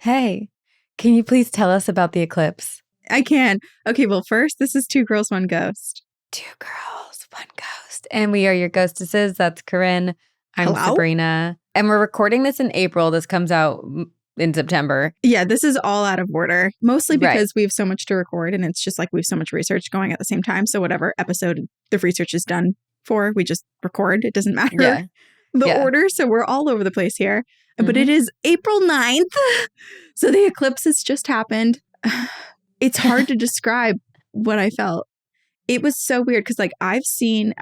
Hey, can you please tell us about the eclipse? I can. Okay, well, first, this is Two Girls, One Ghost. Two girls, one ghost. And we are your ghostesses. That's Corinne. I'm Hello? Sabrina. And we're recording this in April. This comes out in September. Yeah, this is all out of order, mostly because Right. we have so much to record and it's just like we have so much research going at the same time. So whatever episode the research is done for, we just record. It doesn't matter the order. So we're all over the place here. But it is April 9th. So the eclipse has just happened. It's hard to describe what I felt. It was so weird because I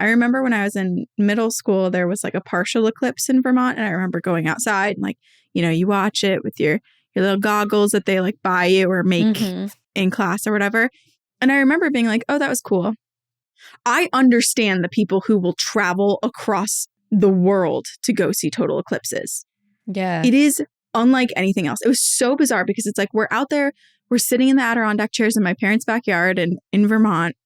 remember when I was in middle school, there was like a partial eclipse in Vermont. And I remember going outside and you watch it with your little goggles that they like buy you or make in class or whatever. And I remember being like, oh, that was cool. I understand the people who will travel across the world to go see total eclipses. Yeah. It is unlike anything else. It was so bizarre because it's like we're out there, we're sitting in the Adirondack chairs in my parents' backyard in Vermont,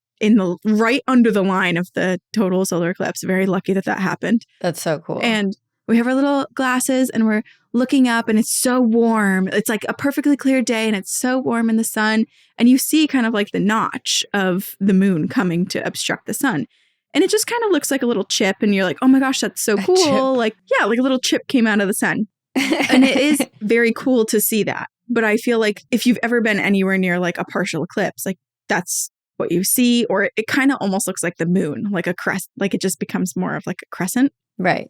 right under the line of the total solar eclipse. Very lucky that happened. That's so cool. And we have our little glasses and we're looking up and it's so warm. It's like a perfectly clear day and it's so warm in the sun. And you see kind of like the notch of the moon coming to obstruct the sun. And it just kind of looks like a little chip. And you're like, oh my gosh, that's so cool. Like a little chip came out of the sun. And it is very cool to see that. But I feel like if you've ever been anywhere near like a partial eclipse, like that's what you see. Or it kind of almost looks like the moon, like a crest, like it just becomes more of like a crescent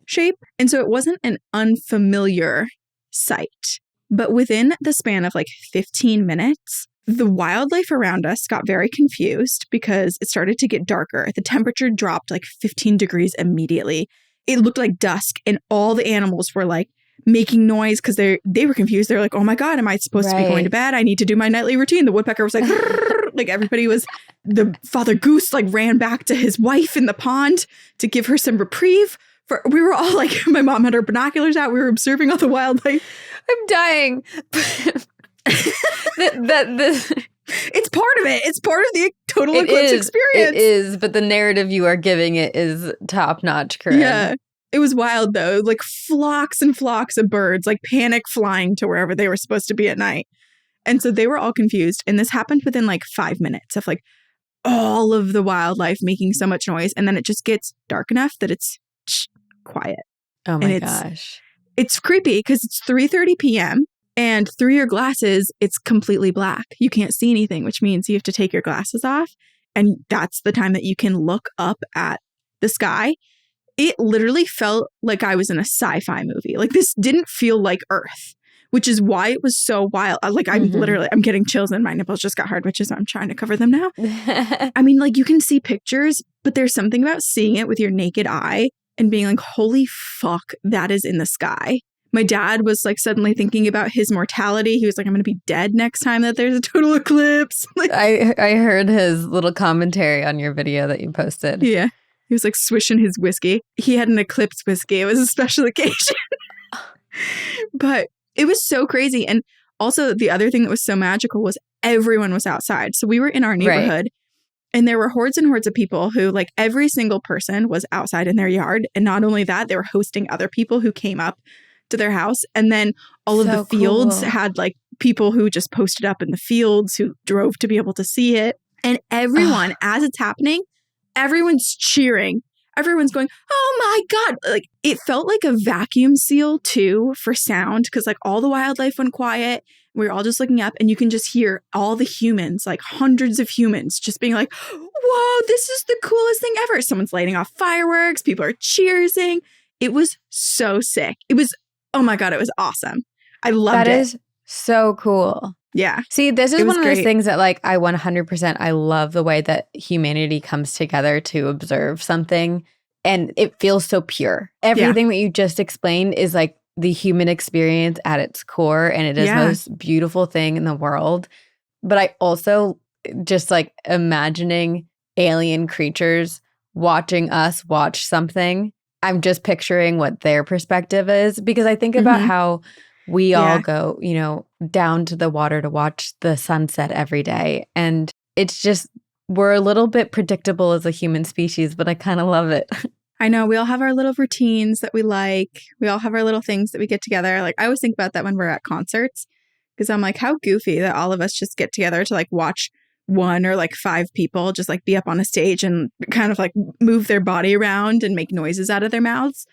shape. And so it wasn't an unfamiliar sight. But within the span of like 15 minutes, the wildlife around us got very confused because it started to get darker. The temperature dropped like 15 degrees immediately. It looked like dusk and all the animals were like making noise because they were confused. They're like, oh my God, am I supposed to be going to bed? I need to do my nightly routine. The woodpecker was like, like everybody was, the father goose like ran back to his wife in the pond to give her some reprieve. We were all like, my mom had her binoculars out. We were observing all the wildlife. I'm dying. It's part of it. It's part of the total eclipse experience. It is, but the narrative you are giving it is top notch, Corinne. Yeah. It was wild though. Like flocks and flocks of birds, like panic flying to wherever they were supposed to be at night. And so they were all confused. And this happened within like 5 minutes of like all of the wildlife making so much noise. And then it just gets dark enough that it's quiet. Oh my gosh. It's creepy because it's 3:30 p.m. and through your glasses, it's completely black. You can't see anything, which means you have to take your glasses off. And that's the time that you can look up at the sky. It literally felt like I was in a sci-fi movie. Like this didn't feel like Earth, which is why it was so wild. Like I'm getting chills and my nipples just got hard, which is why I'm trying to cover them now. I mean, like you can see pictures, but there's something about seeing it with your naked eye and being like, holy fuck, that is in the sky. My dad was like suddenly thinking about his mortality. He was like, I'm going to be dead next time that there's a total eclipse. Like, I heard his little commentary on your video that you posted. Yeah. He was like swishing his whiskey. He had an eclipse whiskey. It was a special occasion. But it was so crazy. And also the other thing that was so magical was everyone was outside. So we were in our neighborhood and there were hordes and hordes of people who like every single person was outside in their yard. And not only that, they were hosting other people who came up to their house. And then all of the fields had like people who just posted up in the fields who drove to be able to see it. And everyone, as it's happening, everyone's cheering. Everyone's going, oh my God. Like it felt like a vacuum seal too for sound because like all the wildlife went quiet. We were all just looking up and you can just hear all the humans, like hundreds of humans just being like, whoa, this is the coolest thing ever. Someone's lighting off fireworks. People are cheersing. It was so sick. It was, oh my God, it was awesome. I loved it. That is so cool. Yeah. See, this is one of those things that like I 100%, I love the way that humanity comes together to observe something and it feels so pure. Everything that you just explained is like the human experience at its core and it is the most beautiful thing in the world. But I also just like imagining alien creatures watching us watch something. I'm just picturing what their perspective is because I think about how we all go, down to the water to watch the sunset every day. And it's just, we're a little bit predictable as a human species, but I kind of love it. I know. We all have our little routines that we like. We all have our little things that we get together. Like I always think about that when we're at concerts Because I'm like, how goofy that all of us just get together to like watch one or like 5 people just like be up on a stage and kind of like move their body around and make noises out of their mouths.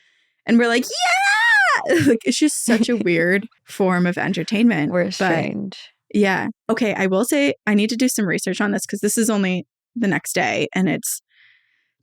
And we're like, yeah! Like, it's just such a weird form of entertainment. We're strange. Yeah. Okay. I will say I need to do some research on this because this is only the next day and it's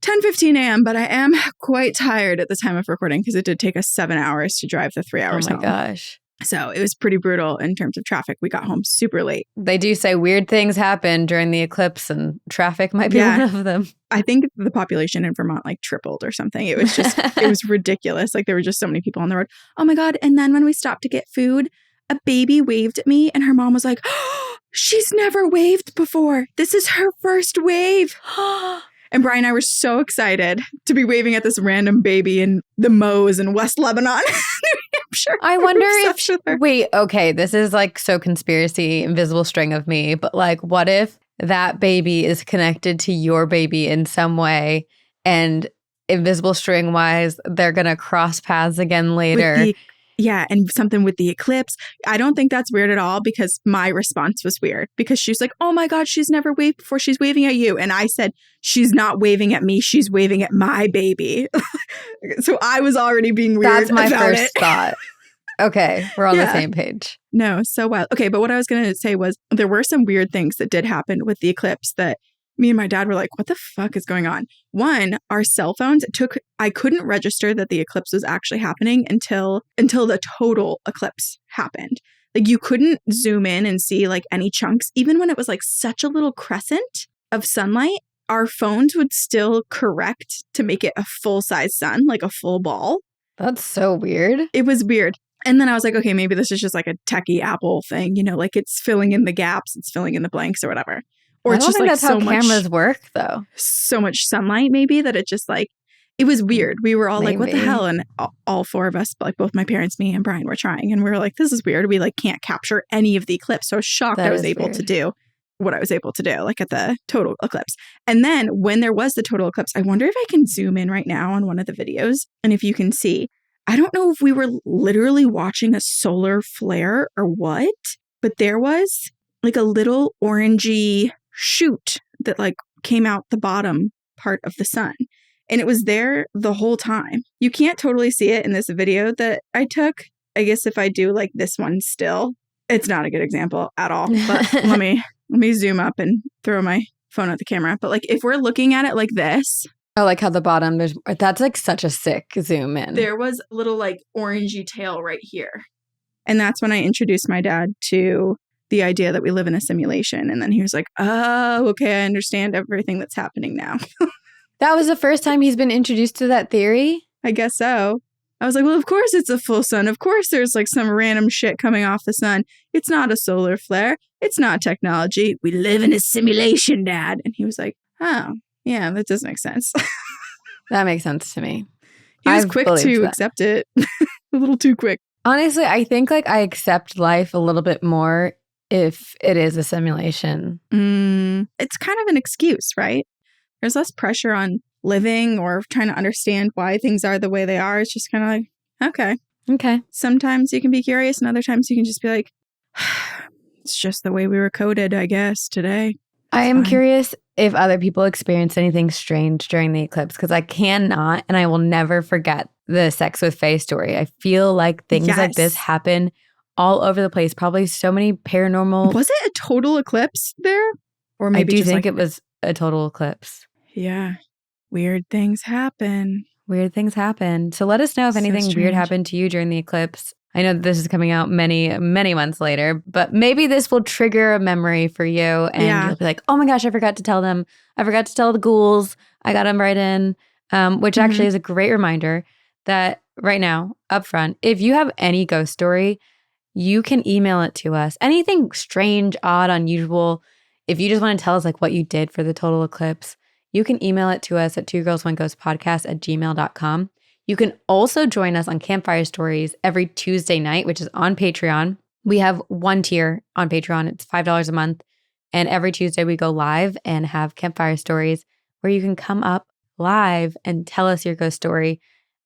10:15 a.m., but I am quite tired at the time of recording because it did take us 7 hours to drive the 3 hours home. Oh my gosh. So it was pretty brutal in terms of traffic. We got home super late. They do say weird things happen during the eclipse and traffic might be one of them. I think the population in Vermont like tripled or something. It was just, it was ridiculous. Like there were just so many people on the road. Oh my God. And then when we stopped to get food, a baby waved at me and her mom was like, oh, she's never waved before. This is her first wave. And Brian and I were so excited to be waving at this random baby in the Mows in West Lebanon. Sure. I wonder if, wait, okay, this is like so conspiracy, invisible string of me, but like what if that baby is connected to your baby in some way and invisible string wise, they're going to cross paths again later. Yeah, and something with the eclipse. I don't think that's weird at all because my response was weird because she was like, oh my God, she's never waved before. She's waving at you. And I said, she's not waving at me. She's waving at my baby. So I was already being weird. That's my first thought. Okay, we're on the same page. No, so wild. Okay, but what I was going to say was there were some weird things that did happen with the eclipse that me and my dad were like, what the fuck is going on? One, our cell phones, I couldn't register that the eclipse was actually happening until the total eclipse happened. Like you couldn't zoom in and see like any chunks. Even when it was like such a little crescent of sunlight, our phones would still correct to make it a full-size sun, like a full ball. That's so weird. It was weird. And then I was like, okay, maybe this is just like a techie Apple thing, you know, like it's filling in the gaps, it's filling in the blanks or whatever. Or I it's don't just think like that's how cameras work, though. So much sunlight, maybe, that it just like, it was weird. We were all like, what the hell? And all 4 of us, like both my parents, me and Brian, were trying. And we were like, this is weird. We like can't capture any of the eclipse. So I was shocked I was able to do what I was able to do, like at the total eclipse. And then when there was the total eclipse, I wonder if I can zoom in right now on one of the videos. And if you can see, I don't know if we were literally watching a solar flare or what, but there was like a little orangey shoot that like came out the bottom part of the sun. And it was there the whole time. You can't totally see it in this video that I took. I guess if I do like this one still, it's not a good example at all. But let me zoom up and throw my phone at the camera. But like if we're looking at it like this. Oh, like how the bottom, that's like such a sick zoom in. There was a little like orangey tail right here. And that's when I introduced my dad to the idea that we live in a simulation. And then he was like, oh, okay, I understand everything that's happening now. That was the first time he's been introduced to that theory? I guess so. I was like, well, of course it's a full sun. Of course there's like some random shit coming off the sun. It's not a solar flare. It's not technology. We live in a simulation, Dad. And he was like, oh, yeah, that does make sense. That makes sense to me. He was quick to accept it. A little too quick. Honestly, I think like I accept life a little bit more if it is a simulation. It's kind of an excuse, right? There's less pressure on living or trying to understand why things are the way they are. It's just kind of like, okay. Sometimes you can be curious and other times you can just be like, it's just the way we were coded, I guess, today. I am curious if other people experience anything strange during the eclipse because I cannot and I will never forget the Sex with Faye story. I feel like things like this happen all over the place. Probably so many paranormal. Was it a total eclipse there? Or maybe I do think it was a total eclipse. Yeah. Weird things happen. So let us know if anything weird happened to you during the eclipse. I know that this is coming out many, many months later, but maybe this will trigger a memory for you and you'll be like, oh my gosh, I forgot to tell them. I forgot to tell the ghouls. I got them right in, which actually is a great reminder that right now, up front, if you have any ghost story, you can email it to us. Anything strange, odd, unusual. If you just want to tell us like what you did for the total eclipse, you can email it to us at twogirlsoneghostpodcast@gmail.com. You can also join us on Campfire Stories every Tuesday night, which is on Patreon. We have one tier on Patreon. It's $5 a month. And every Tuesday we go live and have Campfire Stories where you can come up live and tell us your ghost story.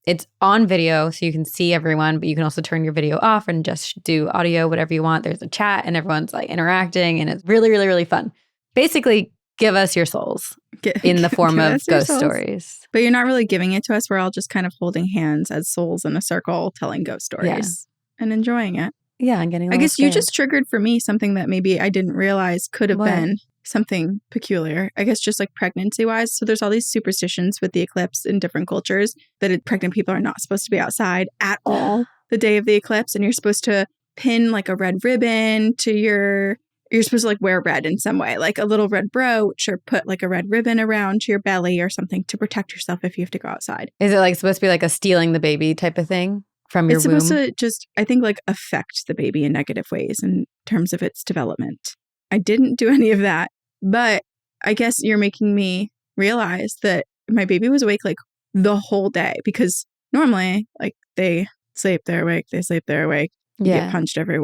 It's on video, so you can see everyone, but you can also turn your video off and just do audio, whatever you want. There's a chat and everyone's like interacting, and it's really, really, really fun. Basically, give us your souls in the form of ghost stories. But you're not really giving it to us. We're all just kind of holding hands as souls in a circle telling ghost stories and enjoying it. Yeah, I'm getting a little I guess scared. you just triggered for me something that maybe I didn't realize could have been something peculiar. I guess just like pregnancy-wise. So there's all these superstitions with the eclipse in different cultures that pregnant people are not supposed to be outside at all the day of the eclipse. And you're supposed to pin like a red ribbon to you're supposed to like wear red in some way, like a little red brooch, or put like a red ribbon around your belly or something to protect yourself if you have to go outside. Is it like supposed to be like a stealing the baby type of thing from your womb? It's supposed to just, I think, like affect the baby in negative ways in terms of its development. I didn't do any of that, but I guess you're making me realize that my baby was awake like the whole day, because normally like they sleep, they're awake, they sleep, they're awake. You get punched every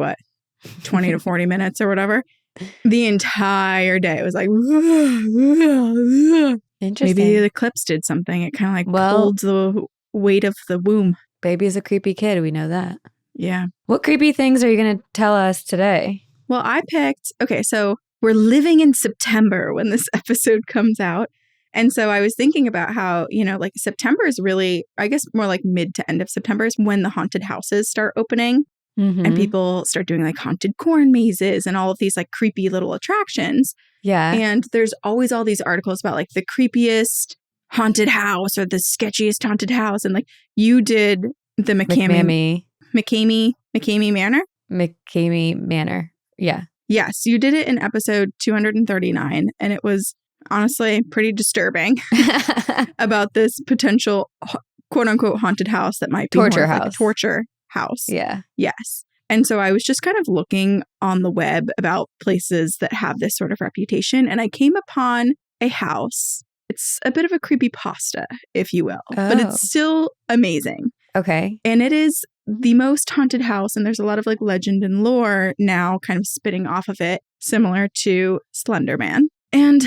20 to 40 minutes or whatever. The entire day it was like Interesting. Maybe the eclipse did something. It kind of like pulled the weight of the womb. Baby's a creepy kid. We know that. Yeah. What creepy things are you going to tell us today? Well, I picked, so we're living in September when this episode comes out. And so I was thinking about how, like September is really, I guess more like mid to end of September is when the haunted houses start opening. Mm-hmm. And people start doing like haunted corn mazes and all of these like creepy little attractions. Yeah. And there's always all these articles about like the creepiest haunted house or the sketchiest haunted house. And like you did the McCamey Manor? McCamey Manor. Yeah. Yes. You did it in episode 239. And it was honestly pretty disturbing about this potential quote unquote haunted house that might be torture house. Like a torture house. Yeah. Yes. And so I was just kind of looking on the web about places that have this sort of reputation. And I came upon a house. It's a bit of a creepypasta, if you will, but it's still amazing. Okay. And it is the most haunted house. And there's a lot of like legend and lore now kind of spitting off of it, similar to Slender Man. And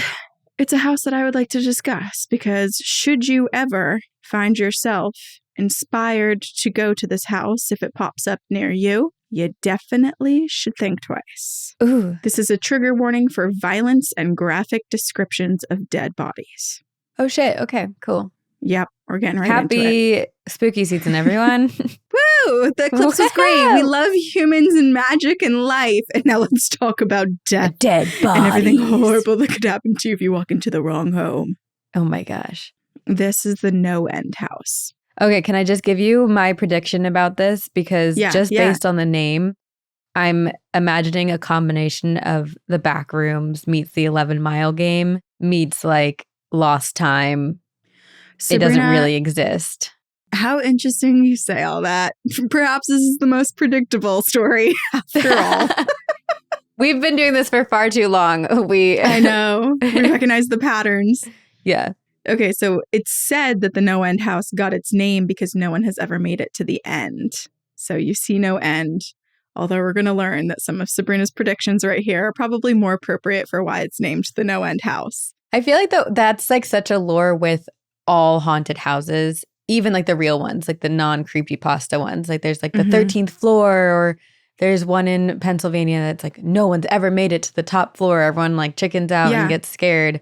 it's a house that I would like to discuss, because should you ever find yourself inspired to go to this house, if it pops up near you, you definitely should think twice. Ooh. This is a trigger warning for violence and graphic descriptions of dead bodies. Oh, shit. Okay, cool. Yep, we're getting right into it. Happy spooky season, everyone. Woo! The eclipse was great. We love humans and magic and life. And now let's talk about death. A dead body. And everything horrible that could happen to you if you walk into the wrong home. Oh my gosh. This is the No End house. Okay, can I just give you my prediction about this? Because based on the name, I'm imagining a combination of the Backrooms meets the 11 Mile Game meets like Lost Time. Sabrina, it doesn't really exist. How interesting you say all that. Perhaps this is the most predictable story after all. We've been doing this for far too long. I know. We recognize the patterns. Yeah. Okay, so it's said that the No End house got its name because no one has ever made it to the end. So you see no end. Although we're going to learn that some of Sabrina's predictions right here are probably more appropriate for why it's named the No End house. I feel like that's like such a lore with all haunted houses, even like the real ones, like the non-creepypasta ones. Like there's like the 13th floor, or there's one in Pennsylvania that's like no one's ever made it to the top floor. Everyone like chickens out and gets scared.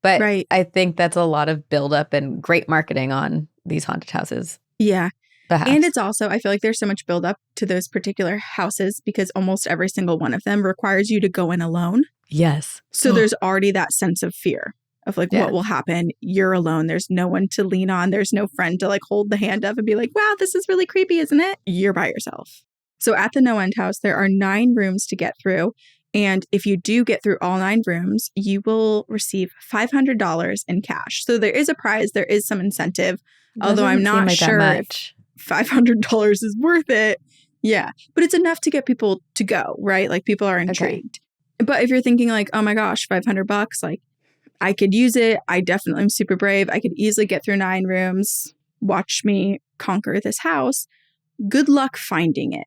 But I think that's a lot of buildup and great marketing on these haunted houses. Yeah. Perhaps. And it's also, I feel like there's so much buildup to those particular houses because almost every single one of them requires you to go in alone. Yes. So there's already that sense of fear of like what will happen. You're alone. There's no one to lean on. There's no friend to like hold the hand of and be like, wow, this is really creepy, isn't it? You're by yourself. So at the No End house, there are 9 rooms to get through. And if you do get through all 9 rooms, you will receive $500 in cash. So there is a prize. There is some incentive, although I'm not sure if $500 is worth it. Yeah. But it's enough to get people to go, right? Like people are intrigued. Okay. But if you're thinking like, oh my gosh, $500, like I could use it. I definitely am super brave. I could easily get through 9 rooms. Watch me conquer this house. Good luck finding it.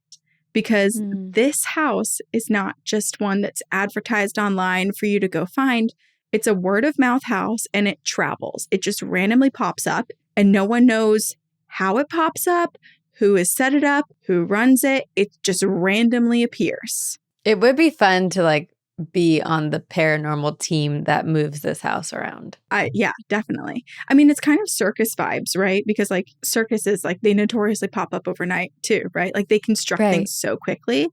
Because this house is not just one that's advertised online for you to go find. It's a word of mouth house and it travels. It just randomly pops up and no one knows how it pops up, who has set it up, who runs it. It just randomly appears. It would be fun to like be on the paranormal team that moves this house around. Yeah, definitely. I mean, it's kind of circus vibes, right? Because like circuses, like they notoriously pop up overnight too, right? Like they construct things so quickly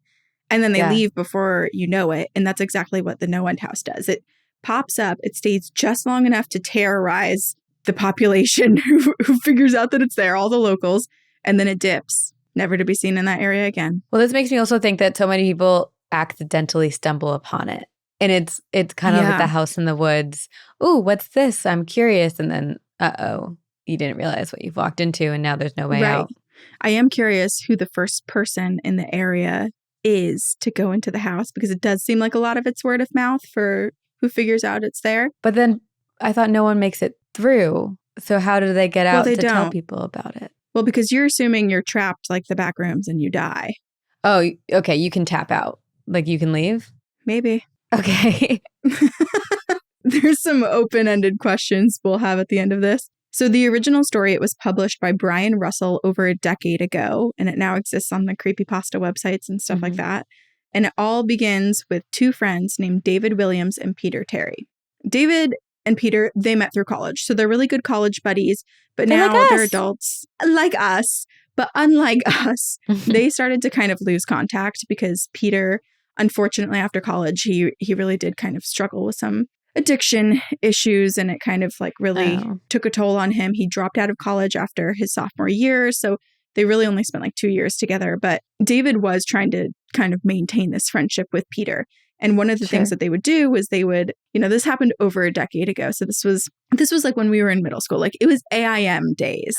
and then they leave before you know it. And that's exactly what the No End House does. It pops up, it stays just long enough to terrorize the population who figures out that it's there, all the locals, and then it dips, never to be seen in that area again. Well, this makes me also think that so many people accidentally stumble upon it. And it's kind of like the house in the woods. Ooh, what's this? I'm curious. And then, you didn't realize what you've walked into and now there's no way out. I am curious who the first person in the area is to go into the house, because it does seem like a lot of it's word of mouth for who figures out it's there. But then I thought no one makes it through. So how do they get out to tell people about it? Well, because you're assuming you're trapped like the back rooms and you die. Oh, okay. You can tap out. Like you can leave? Maybe. Okay. There's some open-ended questions we'll have at the end of this. So the original story, it was published by Brian Russell over a decade ago, and it now exists on the creepypasta websites and stuff like that. And it all begins with two friends named David Williams and Peter Terry. David and Peter, they met through college. So they're really good college buddies, but now they're adults like us. But unlike us, they started to kind of lose contact because Peter, unfortunately, after college, he really did kind of struggle with some addiction issues, and it kind of like really took a toll on him. He dropped out of college after his sophomore year. So they really only spent like 2 years together. But David was trying to kind of maintain this friendship with Peter. And one of the things that they would do was they would, this happened over a decade ago. So this was like when we were in middle school. Like it was AIM days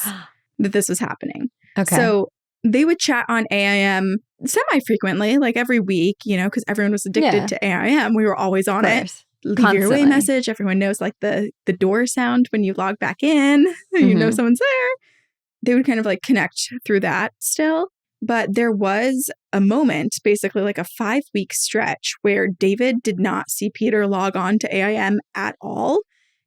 that this was happening. Okay. So they would chat on AIM semi-frequently, like every week, because everyone was addicted to AIM. We were always on it. Leave your away message. Everyone knows like the door sound when you log back in. You know someone's there. They would kind of like connect through that still. But there was a moment, basically like a 5-week stretch, where David did not see Peter log on to AIM at all.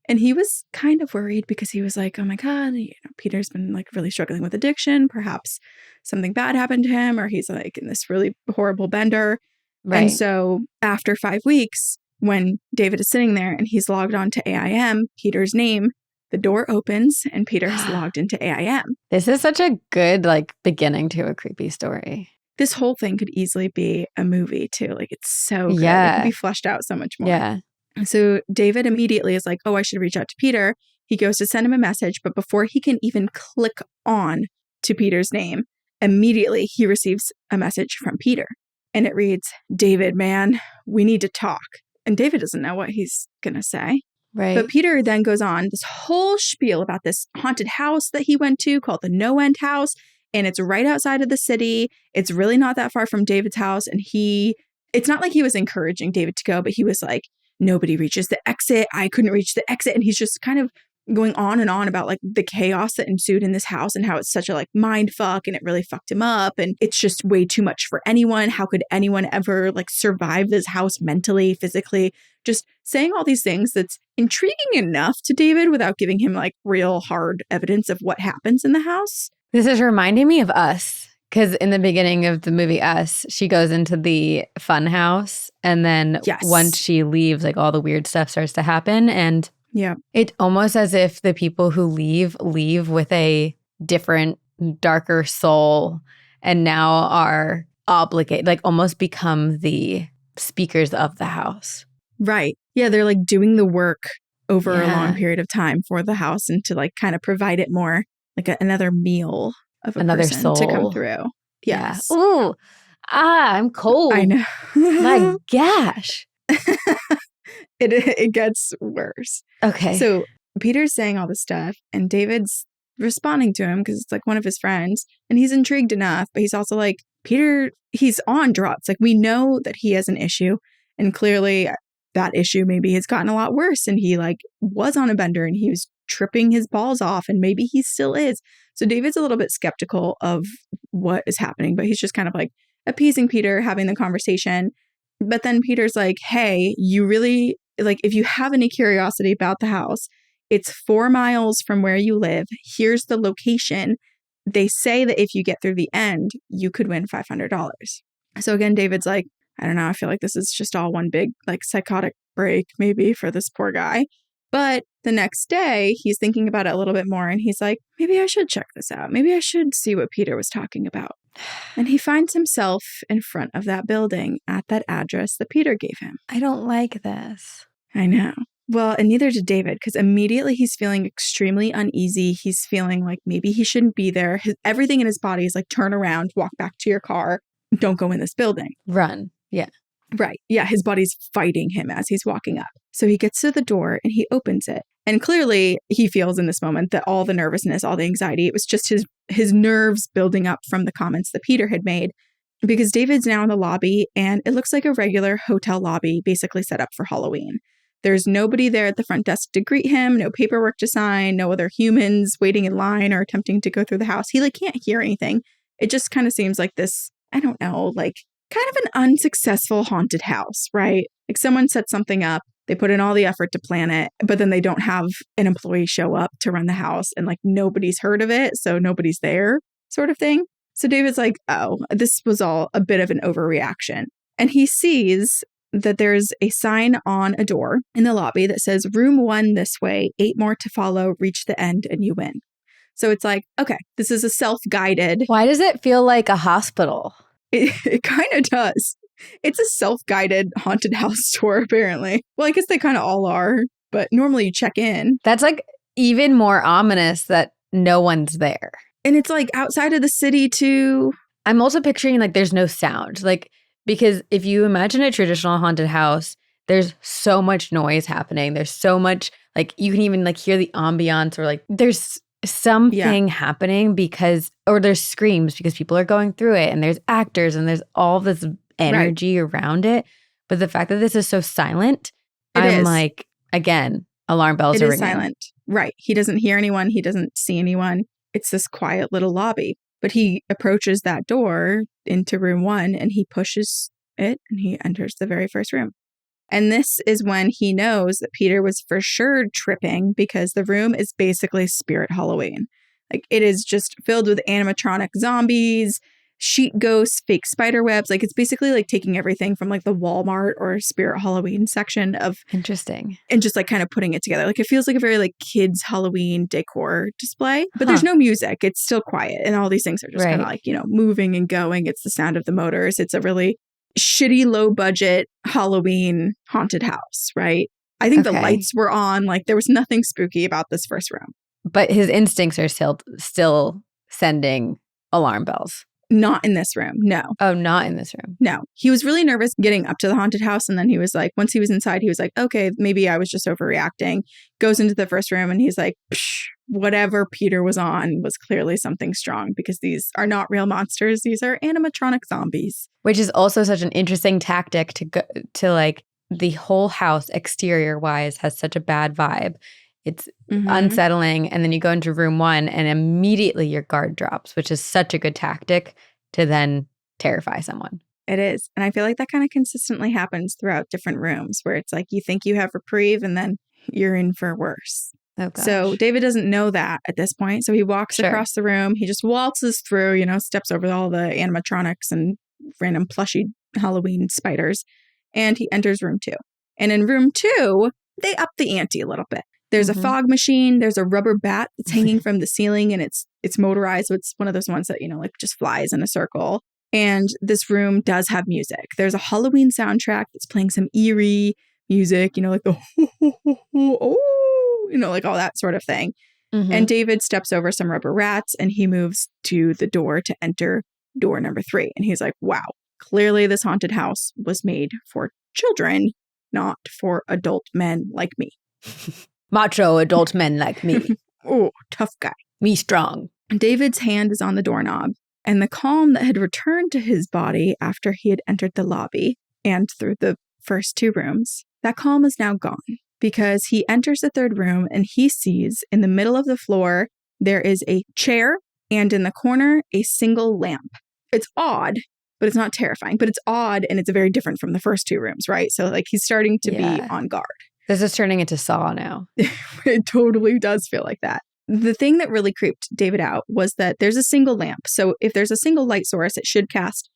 And he was kind of worried because he was like, oh my God, Peter's been like really struggling with addiction. Perhaps something bad happened to him, or he's like in this really horrible bender. Right. And so after 5 weeks, when David is sitting there and he's logged on to AIM, Peter's name, the door opens and Peter has logged into AIM. This is such a good like beginning to a creepy story. This whole thing could easily be a movie too. Like it's so good. It could be fleshed out so much more. Yeah. So David immediately is like, oh, I should reach out to Peter. He goes to send him a message, but before he can even click on to Peter's name, immediately he receives a message from Peter. And it reads, David, man, we need to talk. And David doesn't know what he's going to say. Right. But Peter then goes on this whole spiel about this haunted house that he went to called the No End House. And it's right outside of the city. It's really not that far from David's house. And it's not like he was encouraging David to go, but he was like, nobody reaches the exit. I couldn't reach the exit. And he's just kind of going on and on about like the chaos that ensued in this house and how it's such a like mind fuck and it really fucked him up. And it's just way too much for anyone. How could anyone ever like survive this house mentally, physically? Just saying all these things that's intriguing enough to David without giving him like real hard evidence of what happens in the house. This is reminding me of Us. Because in the beginning of the movie Us, she goes into the fun house. And then once she leaves, like all the weird stuff starts to happen. And it's almost as if the people who leave with a different, darker soul and now are obligated, like almost become the speakers of the house. Right. Yeah, they're like doing the work over a long period of time for the house and to like kind of provide it more like another meal of another person soul to come through. Yes. Yeah. Ooh. I'm cold. I know. My gosh. It gets worse. Okay. So Peter's saying all this stuff and David's responding to him because it's like one of his friends and he's intrigued enough, but he's also like, Peter, he's on drugs. Like we know that he has an issue and clearly that issue maybe has gotten a lot worse and he like was on a bender and he was tripping his balls off and maybe he still is. So David's a little bit skeptical of what is happening, but he's just kind of like appeasing Peter, having the conversation. But then Peter's like, hey, you really like if you have any curiosity about the house, it's 4 miles from where you live. Here's the location. they say that if you get through the end, you could win $500. So again, David's like, I don't know, I feel like this is just all one big like psychotic break maybe for this poor guy. But the next day, he's thinking about it a little bit more and he's like, maybe I should check this out. Maybe I should see what Peter was talking about. And he finds himself in front of that building at that address that Peter gave him. I don't like this. I know. Well, and neither did David, because immediately he's feeling extremely uneasy. He's feeling like maybe he shouldn't be there. Everything in his body is like, turn around, walk back to your car. Don't go in this building. Run. Yeah. Right. Yeah. His body's fighting him as he's walking up. So he gets to the door and he opens it. And clearly he feels in this moment that all the nervousness, all the anxiety, it was just his nerves building up from the comments that Peter had made. Because David's now in the lobby and it looks like a regular hotel lobby basically set up for Halloween. There's nobody there at the front desk to greet him, no paperwork to sign, no other humans waiting in line or attempting to go through the house. He like can't hear anything. It just kind of seems like this, I don't know, like kind of an unsuccessful haunted house, right? Like someone set something up, they put in all the effort to plan it, but then they don't have an employee show up to run the house and like nobody's heard of it, so nobody's there sort of thing. So David's like, oh, this was all a bit of an overreaction. And he sees that there's a sign on a door in the lobby that says room 1 this way, 8 more to follow, reach the end and you win. So it's like, okay, this is a self-guided. Why does it feel like a hospital? It kind of does. It's a self-guided haunted house tour, apparently. Well, I guess they kind of all are, but normally you check in. That's like even more ominous that no one's there. And it's like outside of the city too. I'm also picturing like there's no sound. Like, because if you imagine a traditional haunted house, there's so much noise happening. There's so much, like, you can even like hear the ambiance or like there's something happening because, or there's screams because people are going through it and there's actors and there's all this energy around it. But the fact that this is so silent, I'm like, again, alarm bells are ringing. It is silent. Right. He doesn't hear anyone. He doesn't see anyone. It's this quiet little lobby. But he approaches that door into room 1 and he pushes it and he enters the very first room. And this is when he knows that Peter was for sure tripping because the room is basically Spirit Halloween. Like it is just filled with animatronic zombies, sheet ghosts, fake spider webs. Like it's basically like taking everything from like the Walmart or Spirit Halloween section of interesting and just like kind of putting it together. Like it feels like a very like kids Halloween decor display, but there's no music. It's still quiet. And all these things are just kind of like, you know, moving and going. It's the sound of the motors. It's a really shitty, low budget Halloween haunted house, right? I think the lights were on. Like there was nothing spooky about this first room. But his instincts are still sending alarm bells. Not in this room. No. Oh, not in this room. No. He was really nervous getting up to the haunted house. And then he was like, once he was inside, he was like, okay, maybe I was just overreacting. Goes into the first room and he's like, whatever Peter was on was clearly something strong because these are not real monsters. These are animatronic zombies. Which is also such an interesting tactic to like the whole house exterior wise has such a bad vibe. It's unsettling. And then you go into room 1 and immediately your guard drops, which is such a good tactic to then terrify someone. It is. And I feel like that kind of consistently happens throughout different rooms where it's like you think you have reprieve and then you're in for worse. Oh, gosh. So David doesn't know that at this point. So he walks across the room. He just waltzes through, you know, steps over all the animatronics and random plushy Halloween spiders. And he enters room 2. And in room 2, they up the ante a little bit. There's a fog machine. There's a rubber bat that's hanging from the ceiling and it's motorized. So it's one of those ones that, you know, like just flies in a circle. And this room does have music. There's a Halloween soundtrack that's playing some eerie music, you know, like the oh, you know, like all that sort of thing. And David steps over some rubber rats and he moves to the door to enter door number 3. And he's like, wow, clearly this haunted house was made for children, not for adult men like me. Macho adult men like me. Oh, tough guy. Me strong. David's hand is on the doorknob, and the calm that had returned to his body after he had entered the lobby and through the first 2 rooms, that calm is now gone because he enters the 3rd room and he sees in the middle of the floor there is a chair and in the corner a single lamp. It's odd, but it's not terrifying. But it's odd and it's very different from the first 2 rooms, right? So like he's starting to be on guard. This is turning into Saw now. It totally does feel like that. The thing that really creeped David out was that there's a single lamp. So if there's a single light source, it should cast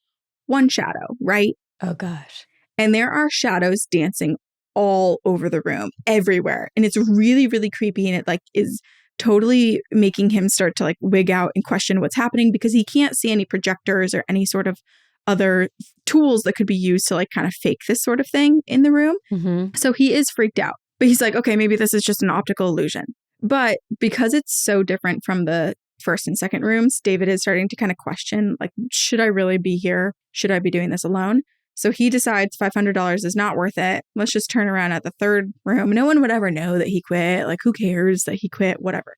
one shadow, right? Oh, gosh. And there are shadows dancing all over the room, everywhere. And it's really, really creepy. And it like is totally making him start to like wig out and question what's happening because he can't see any projectors or any sort of other tools that could be used to like kind of fake this sort of thing in the room. Mm-hmm. So he is freaked out. But he's like, okay, maybe this is just an optical illusion. But because it's so different from the first and second rooms, David is starting to kind of question, like, should I really be here? Should I be doing this alone? So he decides $500 is not worth it. Let's just turn around at the third room. No one would ever know that he quit. Like, who cares that he quit? Whatever.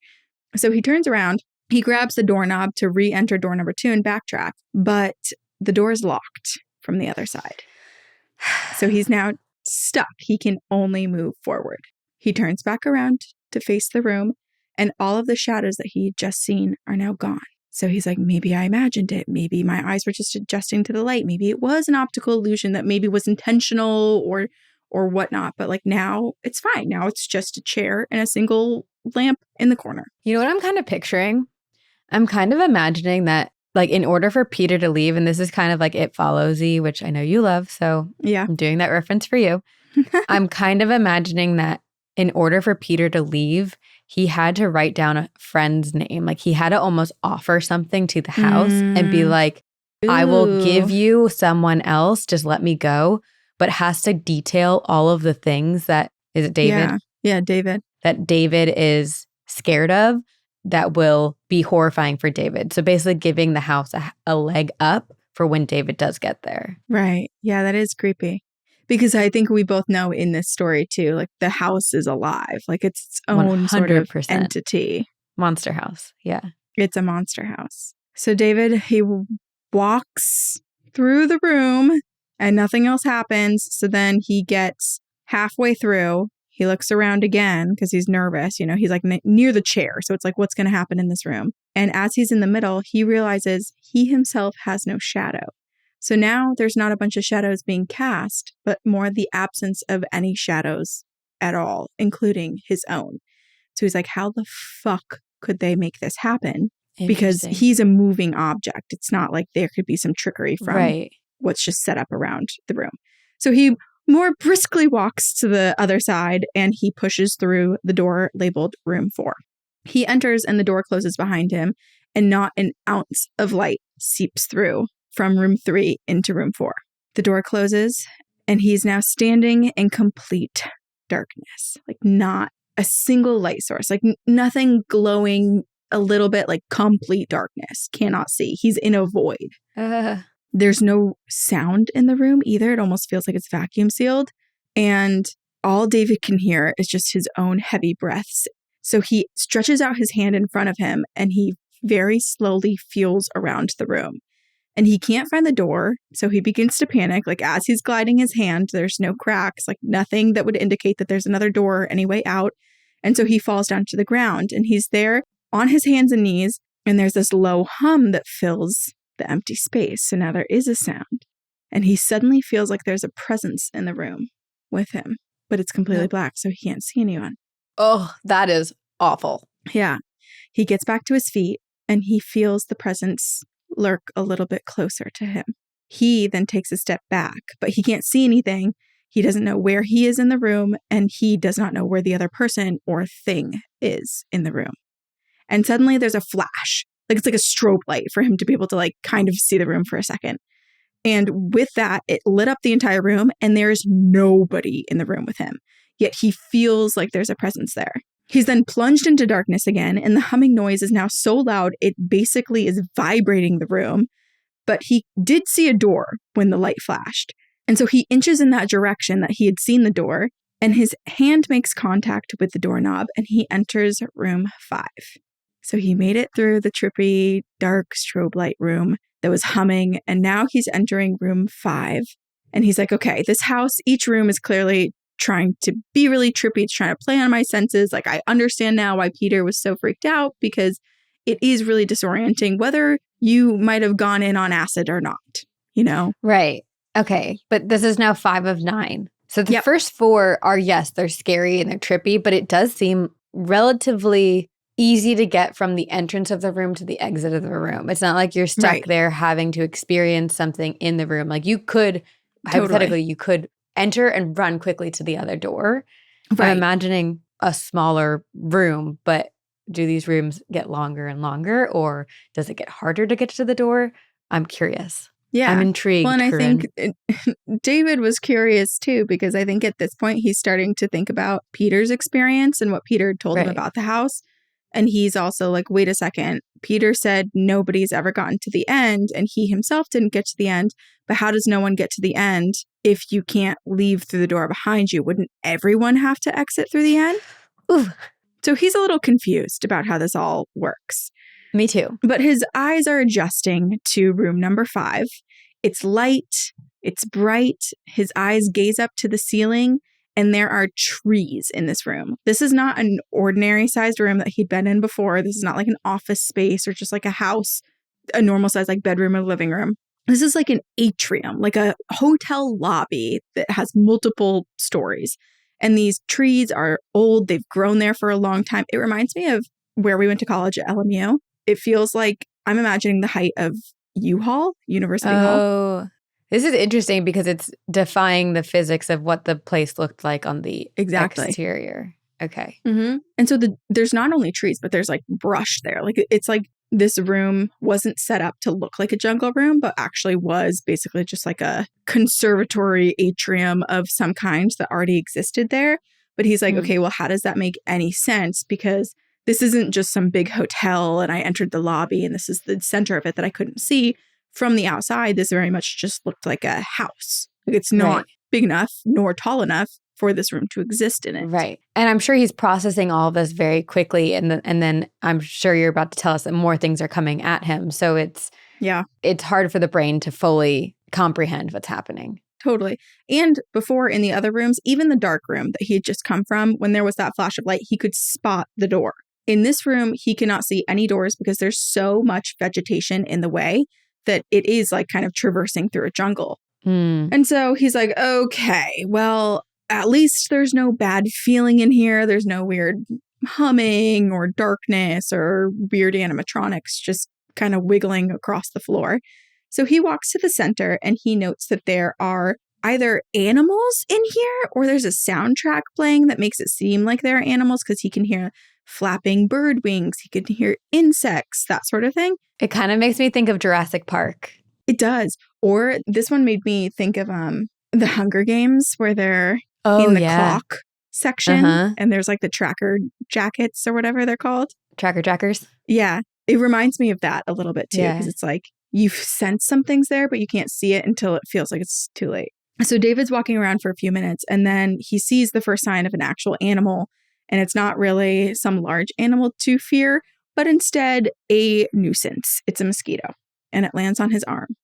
So he turns around. He grabs the doorknob to re-enter door number 2 and backtrack. But the door is locked from the other side. So he's now stuck. He can only move forward. He turns back around to face the room, and all of the shadows that he had just seen are now gone. So he's like, maybe I imagined it. Maybe my eyes were just adjusting to the light. Maybe it was an optical illusion that maybe was intentional or whatnot. But like now it's fine. Now it's just a chair and a single lamp in the corner. You know what I'm kind of picturing? I'm kind of imagining that like in order for Peter to leave, and this is kind of like It Follows-y, which I know you love. So yeah, I'm doing that reference for you. I'm kind of imagining that in order for Peter to leave, he had to write down a friend's name. Like he had to almost offer something to the house and be like, I will give you someone else. Just let me go. But has to detail all of the things that, is it David? Yeah, David. That David is scared of that will be horrifying for David. So basically giving the house a leg up for when David does get there. Right. Yeah, that is creepy. Because I think we both know in this story too, like the house is alive. Like it's its own 100%. Sort of entity. Monster house. Yeah. It's a monster house. So David, he walks through the room and nothing else happens. So then he gets halfway through. He looks around again because he's nervous. You know, he's like near the chair. So it's like, what's going to happen in this room? And as he's in the middle, he realizes he himself has no shadow. So now there's not a bunch of shadows being cast, but more the absence of any shadows at all, including his own. So he's like, how the fuck could they make this happen? Because he's a moving object. It's not like there could be some trickery from what's just set up around the room. So he more briskly walks to the other side and he pushes through the door labeled room 4. He enters and the door closes behind him and not an ounce of light seeps through from room 3 into room 4. The door closes and he's now standing in complete darkness. Like not a single light source, like nothing glowing a little bit, like complete darkness. Cannot see. He's in a void. There's no sound in the room either. It almost feels like it's vacuum sealed. And all David can hear is just his own heavy breaths. So he stretches out his hand in front of him and he very slowly feels around the room. And he can't find the door, so he begins to panic. Like as he's gliding his hand, there's no cracks, like nothing that would indicate that there's another door or any way out. And so he falls down to the ground and he's there on his hands and knees. And there's this low hum that fills the empty space. So now there is a sound. And he suddenly feels like there's a presence in the room with him, but it's completely black, so he can't see anyone. Oh, that is awful. Yeah. He gets back to his feet and he feels the presence lurk a little bit closer to him. He then takes a step back, but he can't see anything. He doesn't know where he is in the room, and he does not know where the other person or thing is in the room. And suddenly there's a flash. Like it's like a strobe light for him to be able to like kind of see the room for a second. And with that, it lit up the entire room and there's nobody in the room with him. Yet he feels like there's a presence there. He's then plunged into darkness again, and the humming noise is now so loud it basically is vibrating the room. But he did see a door when the light flashed. And so he inches in that direction that he had seen the door, and his hand makes contact with the doorknob, and he enters room 5. So he made it through the trippy, dark strobe light room that was humming, and now he's entering room 5. And he's like, okay, this house, each room is clearly trying to be really trippy. It's trying to play on my senses. Like I understand now why Peter was so freaked out, because it is really disorienting whether you might have gone in on acid or not, you know? Right. Okay. But this is now 5 of 9. So the first 4 are, yes, they're scary and they're trippy, but it does seem relatively easy to get from the entrance of the room to the exit of the room. It's not like you're stuck Right. there having to experience something in the room. Like you could, hypothetically, you could enter and run quickly to the other door. Right. I'm imagining a smaller room, but do these rooms get longer and longer, or does it get harder to get to the door? I'm curious. Yeah. I'm intrigued. Well, and I Corinne. think David was curious too, because I think at this point he's starting to think about Peter's experience and what Peter told him about the house. And he's also like, wait a second, Peter said nobody's ever gotten to the end and he himself didn't get to the end. But how does no one get to the end if you can't leave through the door behind you? Wouldn't everyone have to exit through the end? Ooh. So he's a little confused about how this all works. Me too. But his eyes are adjusting to room number 5. It's light. It's bright. His eyes gaze up to the ceiling. And there are trees in this room. This is not an ordinary sized room that he'd been in before. This is not like an office space or just like a house, a normal size like bedroom or living room. This is like an atrium, like a hotel lobby that has multiple stories. And these trees are old. They've grown there for a long time. It reminds me of where we went to college at LMU. It feels like I'm imagining the height of U-Haul, University Hall. Oh, this is interesting because it's defying the physics of what the place looked like on the exterior. Okay. Mm-hmm. And so there's not only trees, but there's like brush there. Like it's like this room wasn't set up to look like a jungle room, but actually was basically just like a conservatory atrium of some kind that already existed there. But he's like, okay, well, how does that make any sense? Because this isn't just some big hotel and I entered the lobby and this is the center of it that I couldn't see. From the outside, this very much just looked like a house. It's not big enough nor tall enough for this room to exist in it. Right. And I'm sure he's processing all of this very quickly. And then I'm sure you're about to tell us that more things are coming at him. So it's hard for the brain to fully comprehend what's happening. Totally. And before in the other rooms, even the dark room that he had just come from, when there was that flash of light, he could spot the door. In this room, he cannot see any doors because there's so much vegetation in the way that it is like kind of traversing through a jungle. And so he's like, okay, well, at least there's no bad feeling in here. There's no weird humming or darkness or weird animatronics just kind of wiggling across the floor. So he walks to the center and he notes that there are either animals in here or there's a soundtrack playing that makes it seem like there are animals because he can hear flapping bird wings. He can hear insects, that sort of thing. It kind of makes me think of Jurassic Park. It does. Or this one made me think of the Hunger Games where they're in the clock section and there's like the tracker jackets or whatever they're called. Tracker jackers? Yeah. It reminds me of that a little bit too because it's like you sense something's there but you can't see it until it feels like it's too late. So David's walking around for a few minutes and then he sees the first sign of an actual animal. And it's not really some large animal to fear, but instead a nuisance. It's a mosquito. And it lands on his arm.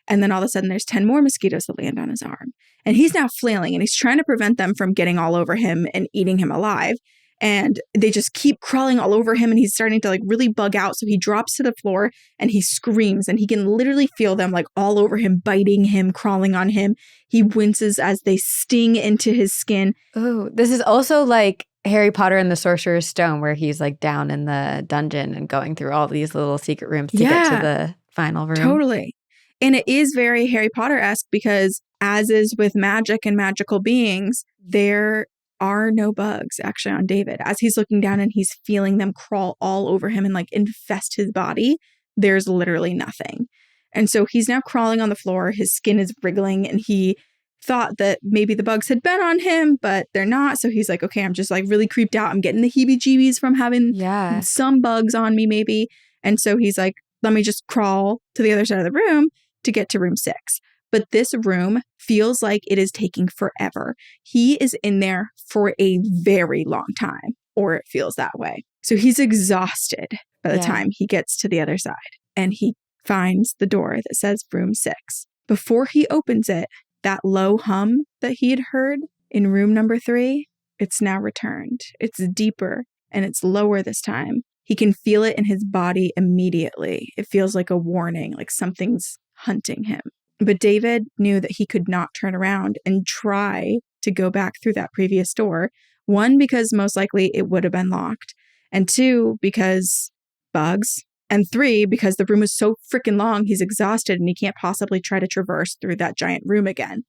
And then all of a sudden there's 10 more mosquitoes that land on his arm. And he's now flailing and he's trying to prevent them from getting all over him and eating him alive. And they just keep crawling all over him and he's starting to like really bug out. So he drops to the floor and he screams and he can literally feel them like all over him, biting him, crawling on him. He winces as they sting into his skin. Oh, this is also like Harry Potter and the Sorcerer's Stone where he's like down in the dungeon and going through all these little secret rooms to get to the final room. Totally. And it is very Harry Potter-esque because as is with magic and magical beings, there are no bugs actually on David. As he's looking down and he's feeling them crawl all over him and like infest his body, there's literally nothing. And so he's now crawling on the floor. His skin is wriggling and he thought that maybe the bugs had been on him, but they're not. So he's like, okay, I'm just like really creeped out. I'm getting the heebie-jeebies from having some bugs on me maybe. And so he's like, let me just crawl to the other side of the room to get to room 6. But this room feels like it is taking forever. He is in there for a very long time, or it feels that way. So he's exhausted by the time he gets to the other side. And he finds the door that says room 6. Before he opens it, that low hum that he had heard in room number 3, it's now returned. It's deeper and it's lower this time. He can feel it in his body immediately. It feels like a warning, like something's hunting him. But David knew that he could not turn around and try to go back through that previous door. One, because most likely it would have been locked. And 2, because bugs. And 3, because the room is so freaking long, he's exhausted and he can't possibly try to traverse through that giant room again.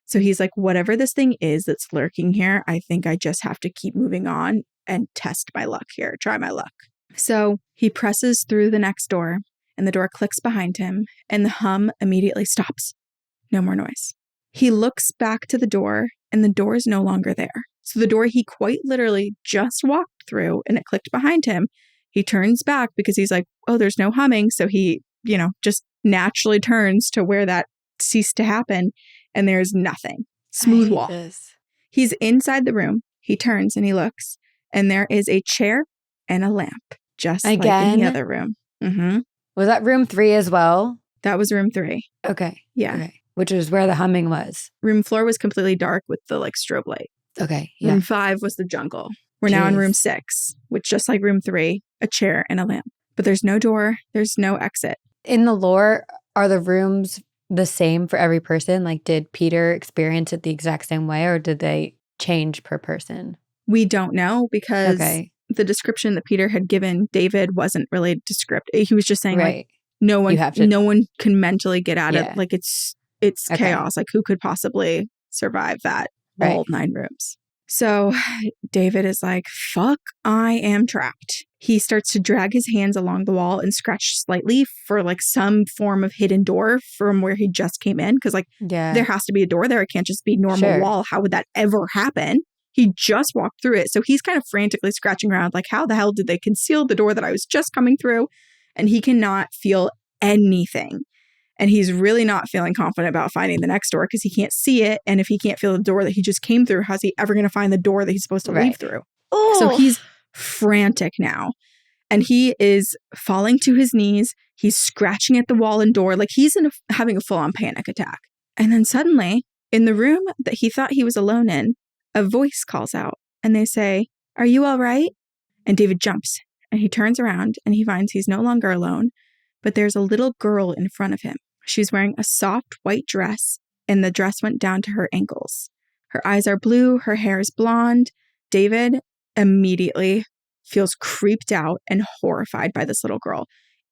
So he's like, whatever this thing is that's lurking here, I think I just have to keep moving on and test my luck here, try my luck. So he presses through the next door and the door clicks behind him and the hum immediately stops. No more noise. He looks back to the door and the door is no longer there. So the door he quite literally just walked through and it clicked behind him. He turns back because he's like, oh, there's no humming. So he, just naturally turns to where that ceased to happen. And there's nothing. Smooth wall. He's inside the room. He turns and he looks. And there is a chair and a lamp. Just like in the other room. Mm-hmm. Was that room 3 as well? That was room 3. Okay. Yeah. Okay. Which is where the humming was. Room 4 was completely dark with the strobe light. Okay. Yeah. Room 5 was the jungle. We're now in room 6, which just like room 3, a chair and a lamp. But there's no door. There's no exit. In the lore, are the rooms the same for every person? Like, did Peter experience it the exact same way or did they change per person? We don't know because the description that Peter had given David wasn't really descriptive. He was just saying like no one can mentally get out of like it's chaos. Like who could possibly survive that all 9 rooms? So David is like, fuck, I am trapped. He starts to drag his hands along the wall and scratch slightly for like some form of hidden door from where he just came in. Because there has to be a door there. It can't just be normal wall. How would that ever happen? He just walked through it. So he's kind of frantically scratching around like, how the hell did they conceal the door that I was just coming through? And he cannot feel anything. And he's really not feeling confident about finding the next door because he can't see it. And if he can't feel the door that he just came through, how's he ever going to find the door that he's supposed to leave through? Ooh. So he's frantic now. And he is falling to his knees. He's scratching at the wall and door like he's having a full-on panic attack. And then suddenly, in the room that he thought he was alone in, a voice calls out and they say, "Are you all right?" And David jumps and he turns around and he finds he's no longer alone, but there's a little girl in front of him. She's wearing a soft white dress and the dress went down to her ankles. Her eyes are blue. Her hair is blonde. David immediately feels creeped out and horrified by this little girl.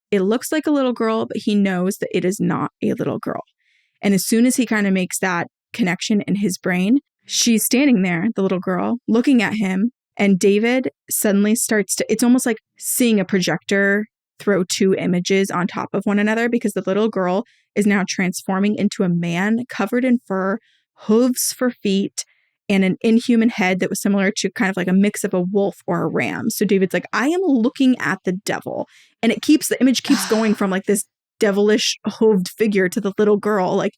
It looks like a little girl, but he knows that it is not a little girl. And as soon as he kind of makes that connection in his brain, she's standing there, the little girl, looking at him. And David suddenly starts to, it's almost like seeing a projector throw 2 images on top of one another because the little girl is now transforming into a man covered in fur, hooves for feet, and an inhuman head that was similar to kind of like a mix of a wolf or a ram. So David's like, I am looking at the devil. And the image keeps going from like this devilish hooved figure to the little girl, like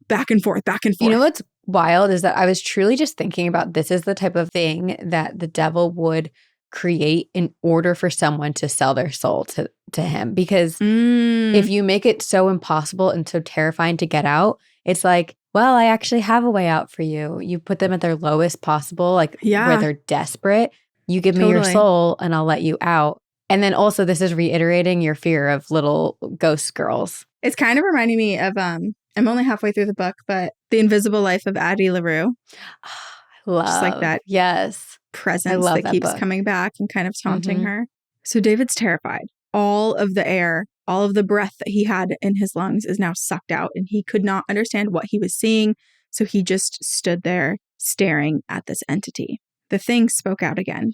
back and forth, back and forth. You know what's wild is that I was truly just thinking about this is the type of thing that the devil would create in order for someone to sell their soul to him. Because if you make it so impossible and so terrifying to get out, it's like, well, I actually have a way out for you. You put them at their lowest possible, like where they're desperate. You give me your soul and I'll let you out. And then also this is reiterating your fear of little ghost girls. It's kind of reminding me of, I'm only halfway through the book, but The Invisible Life of Addie LaRue. Love. Just like that. Yes. Presence that keeps coming back and kind of taunting her. So David's terrified. All of the air, all of the breath that he had in his lungs is now sucked out and he could not understand what he was seeing. So he just stood there staring at this entity. The thing spoke out again.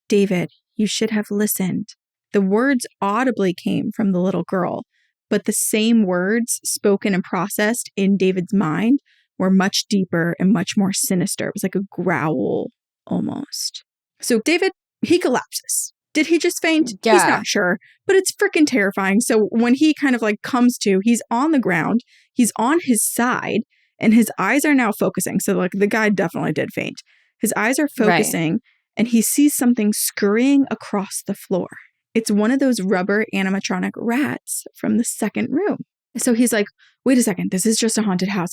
David, you should have listened. The words audibly came from the little girl, but the same words spoken and processed in David's mind were much deeper and much more sinister. It was like a growl almost. So David, he collapses. Did he just faint? Yeah. He's not sure, but it's freaking terrifying. So when he kind of like comes to, he's on the ground, he's on his side, and his eyes are now focusing. So like the guy definitely did faint. His eyes are focusing, and he sees something scurrying across the floor. It's one of those rubber animatronic rats from the second room. So he's like, wait a second, this is just a haunted house.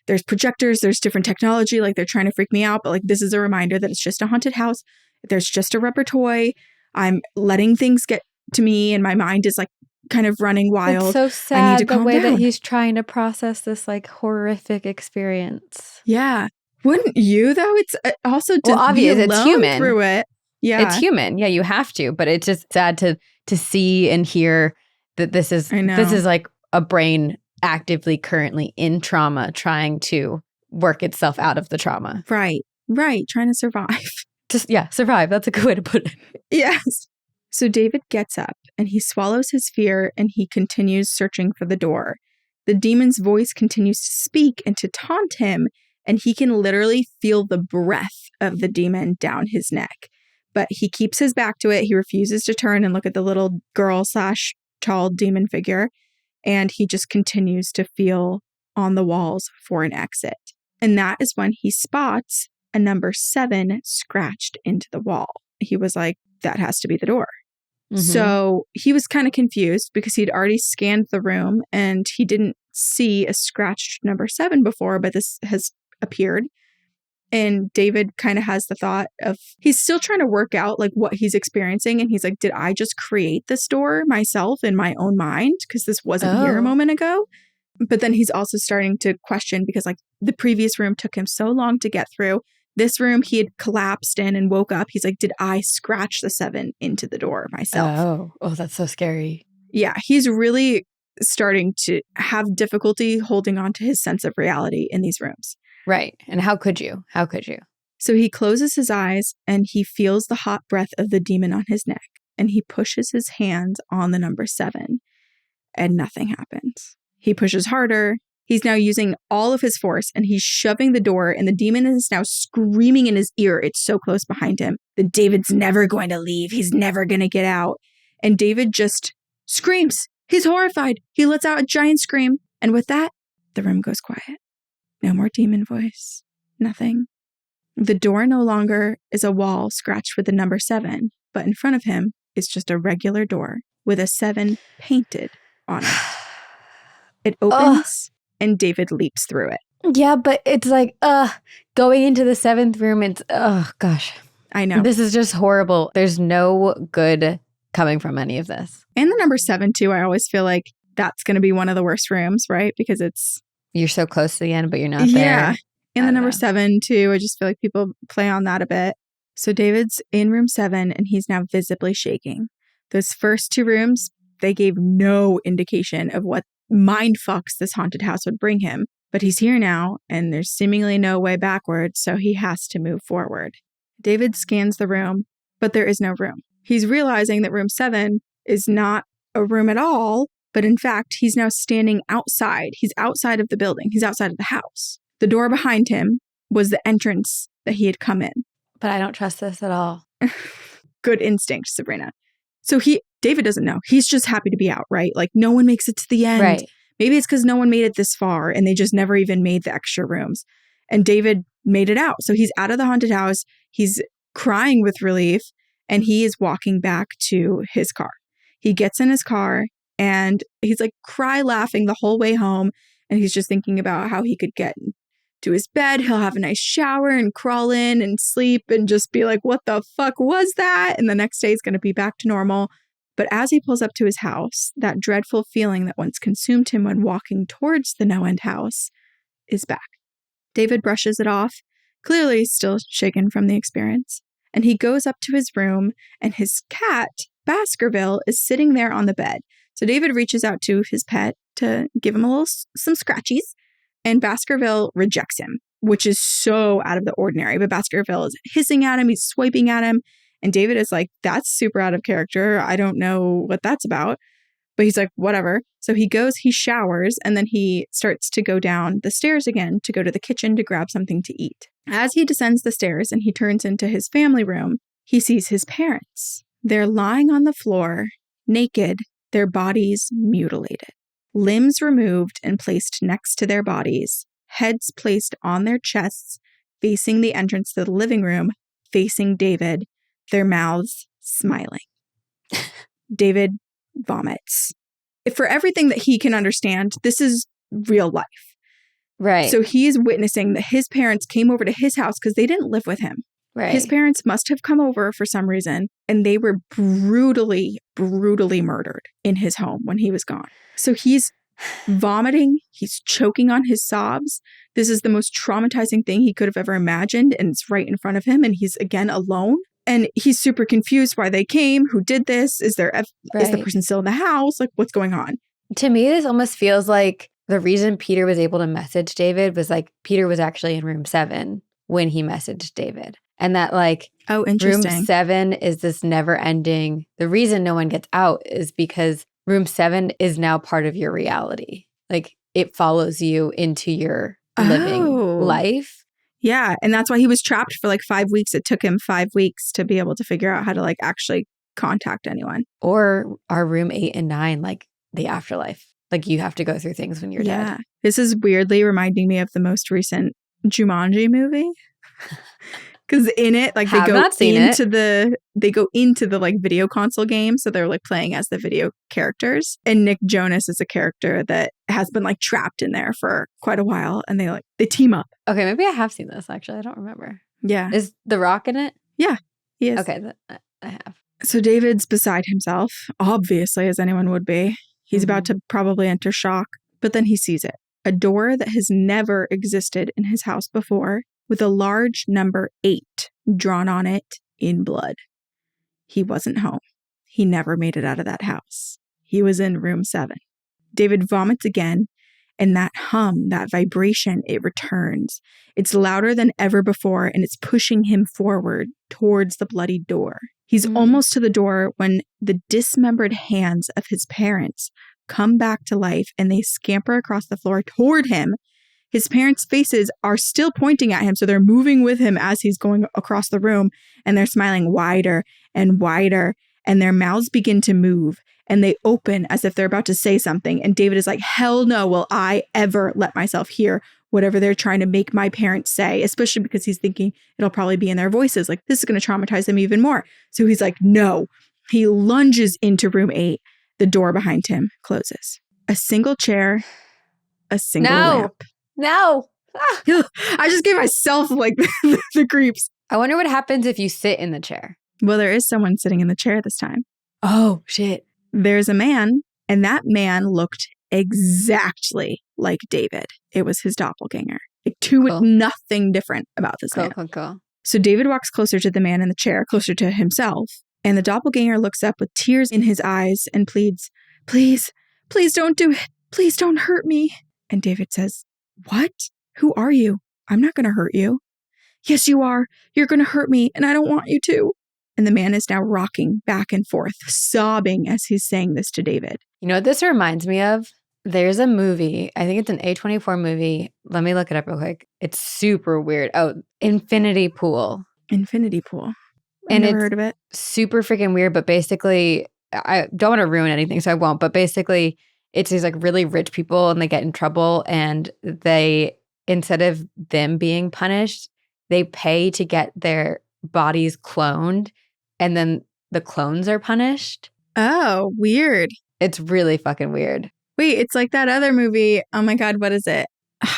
There's projectors, there's different technology, like they're trying to freak me out, but like this is a reminder that it's just a haunted house. There's just a rubber toy. I'm letting things get to me and my mind is like kind of running wild. It's so sad I need to the way down. That he's trying to process this like horrific experience. Yeah. Wouldn't you though? It's also to obvious, be alone it's human through it. Yeah. It's human. Yeah, you have to. But it's just sad to see and hear that this is like a brain actively currently in trauma trying to work itself out of the trauma. Right. Trying to survive. Survive. That's a good way to put it. Yes. So David gets up and he swallows his fear and he continues searching for the door. The demon's voice continues to speak and to taunt him, and he can literally feel the breath of the demon down his neck. But he keeps his back to it. He refuses to turn and look at the little girl/tall demon figure. And he just continues to feel on the walls for an exit. And that is when he spots a number 7 scratched into the wall. He was like, that has to be the door. Mm-hmm. So he was kind of confused because he'd already scanned the room and he didn't see a scratched number 7 before, but this has appeared. And David kind of has the thought of, he's still trying to work out like what he's experiencing. And he's like, did I just create this door myself in my own mind? Because this wasn't here a moment ago. But then he's also starting to question because like the previous room took him so long to get through. This room he had collapsed in and woke up. He's like, did I scratch the 7 into the door myself? Oh, that's so scary. Yeah, he's really starting to have difficulty holding on to his sense of reality in these rooms. Right. And how could you? So he closes his eyes and he feels the hot breath of the demon on his neck. And he pushes his hand on the number 7 and nothing happens. He pushes harder. He's now using all of his force and he's shoving the door and the demon is now screaming in his ear. It's so close behind him that David's never going to leave. He's never going to get out. And David just screams. He's horrified. He lets out a giant scream. And with that, the room goes quiet. No more demon voice. Nothing. The door no longer is a wall scratched with the number 7, but in front of him is just a regular door with a 7 painted on it. It opens and David leaps through it. Yeah, but it's like, going into the 7th room, it's, oh gosh. I know. This is just horrible. There's no good coming from any of this. And the number 7 too, I always feel like that's going to be one of the worst rooms, right? Because you're so close to the end, but you're not there. Yeah. And the number 7 too, I just feel like people play on that a bit. So David's in room 7 and he's now visibly shaking. Those first 2 rooms, they gave no indication of what mind fucks this haunted house would bring him. But he's here now and there's seemingly no way backwards, so he has to move forward. David scans the room, but there is no room. He's realizing that room 7 is not a room at all, but in fact, he's now standing outside. He's outside of the building. He's outside of the house. The door behind him was the entrance that he had come in. But I don't trust this at all. Good instinct, Sabrina. So David doesn't know. He's just happy to be out, right? Like no one makes it to the end. Right. Maybe it's because no one made it this far and they just never even made the extra rooms. And David made it out. So he's out of the haunted house. He's crying with relief and he is walking back to his car. He gets in his car and he's like cry laughing the whole way home. And he's just thinking about how he could get to his bed. He'll have a nice shower and crawl in and sleep and just be like, what the fuck was that? And the next day he's going to be back to normal. But as he pulls up to his house, that dreadful feeling that once consumed him when walking towards the no-end house is back. David brushes it off, clearly still shaken from the experience. And he goes up to his room and his cat, Baskerville, is sitting there on the bed. So David reaches out to his pet to give him some scratchies. And Baskerville rejects him, which is so out of the ordinary. But Baskerville is hissing at him. He's swiping at him. And David is like, that's super out of character. I don't know what that's about. But he's like, whatever. So he goes, he showers, and then he starts to go down the stairs again to go to the kitchen to grab something to eat. As he descends the stairs and he turns into his family room, he sees his parents. They're lying on the floor, naked, their bodies mutilated. Limbs removed and placed next to their bodies, heads placed on their chests, facing the entrance to the living room, facing David, their mouths smiling. David vomits. For everything that he can understand, this is real life. Right. So he is witnessing that his parents came over to his house because they didn't live with him. Right. His parents must have come over for some reason, and they were brutally, brutally murdered in his home when he was gone. So he's vomiting. He's choking on his sobs. This is the most traumatizing thing he could have ever imagined, and it's right in front of him, and he's again alone. And he's super confused why they came. Who did this? Is the Right. person still in the house? Like, what's going on? To me, this almost feels like the reason Peter was able to message David was like Peter was actually in room 7 when he messaged David. And that like Oh, room interesting. 7 is this never ending. The reason no one gets out is because room 7 is now part of your reality. Like it follows you into your living life. Yeah. And that's why he was trapped for like 5 weeks. It took him 5 weeks to be able to figure out how to like actually contact anyone. Or are room 8 and 9 like the afterlife? Like you have to go through things when you're dead. This is weirdly reminding me of the most recent Jumanji movie. Because in it, like they go into the like video console game, so they're like playing as the video characters. And Nick Jonas is a character that has been like trapped in there for quite a while, and they team up. Okay, maybe I have seen this actually. I don't remember. Yeah, is The Rock in it? Yeah, he is. Okay, I have. So David's beside himself, obviously, as anyone would be. He's about to probably enter shock, but then he sees it. A door that has never existed in his house before, with a large number 8 drawn on it in blood. He wasn't home. He never made it out of that house. He was in room 7. David vomits again, and that hum, that vibration, it returns. It's louder than ever before, and it's pushing him forward towards the bloody door. He's almost to the door when the dismembered hands of his parents come back to life, and they scamper across the floor toward him. His parents' faces are still pointing at him, so they're moving with him as he's going across the room, and they're smiling wider and wider, and their mouths begin to move, and they open as if they're about to say something, and David is like, hell no will I ever let myself hear whatever they're trying to make my parents say, especially because he's thinking it'll probably be in their voices, like this is going to traumatize them even more. So he's like, no. He lunges into room 8. The door behind him closes. A single chair, a single lamp. No. I just gave myself like the creeps. I wonder what happens if you sit in the chair. Well, there is someone sitting in the chair this time. Oh, shit. There's a man, and that man looked exactly like David. It was his doppelganger. Like nothing different about this man. Cool. So David walks closer to the man in the chair, closer to himself, and the doppelganger looks up with tears in his eyes and pleads, please don't do it. Please don't hurt me. And David says, what? Who are you? I'm not going to hurt you. Yes, you are. You're going to hurt me, and I don't want you to. And the man is now rocking back and forth, sobbing as he's saying this to David. You know what this reminds me of? There's a movie. I think it's an A24 movie. Let me look it up real quick. It's super weird. Oh, Infinity Pool. Infinity Pool. I've never heard of it. Super freaking weird, but basically, I don't want to ruin anything, so I won't. But basically, it's these like really rich people and they get in trouble, and they, instead of them being punished, they pay to get their bodies cloned, and then the clones are punished. Oh, weird. It's really fucking weird. Wait, it's like that other movie. Oh my God, what is it?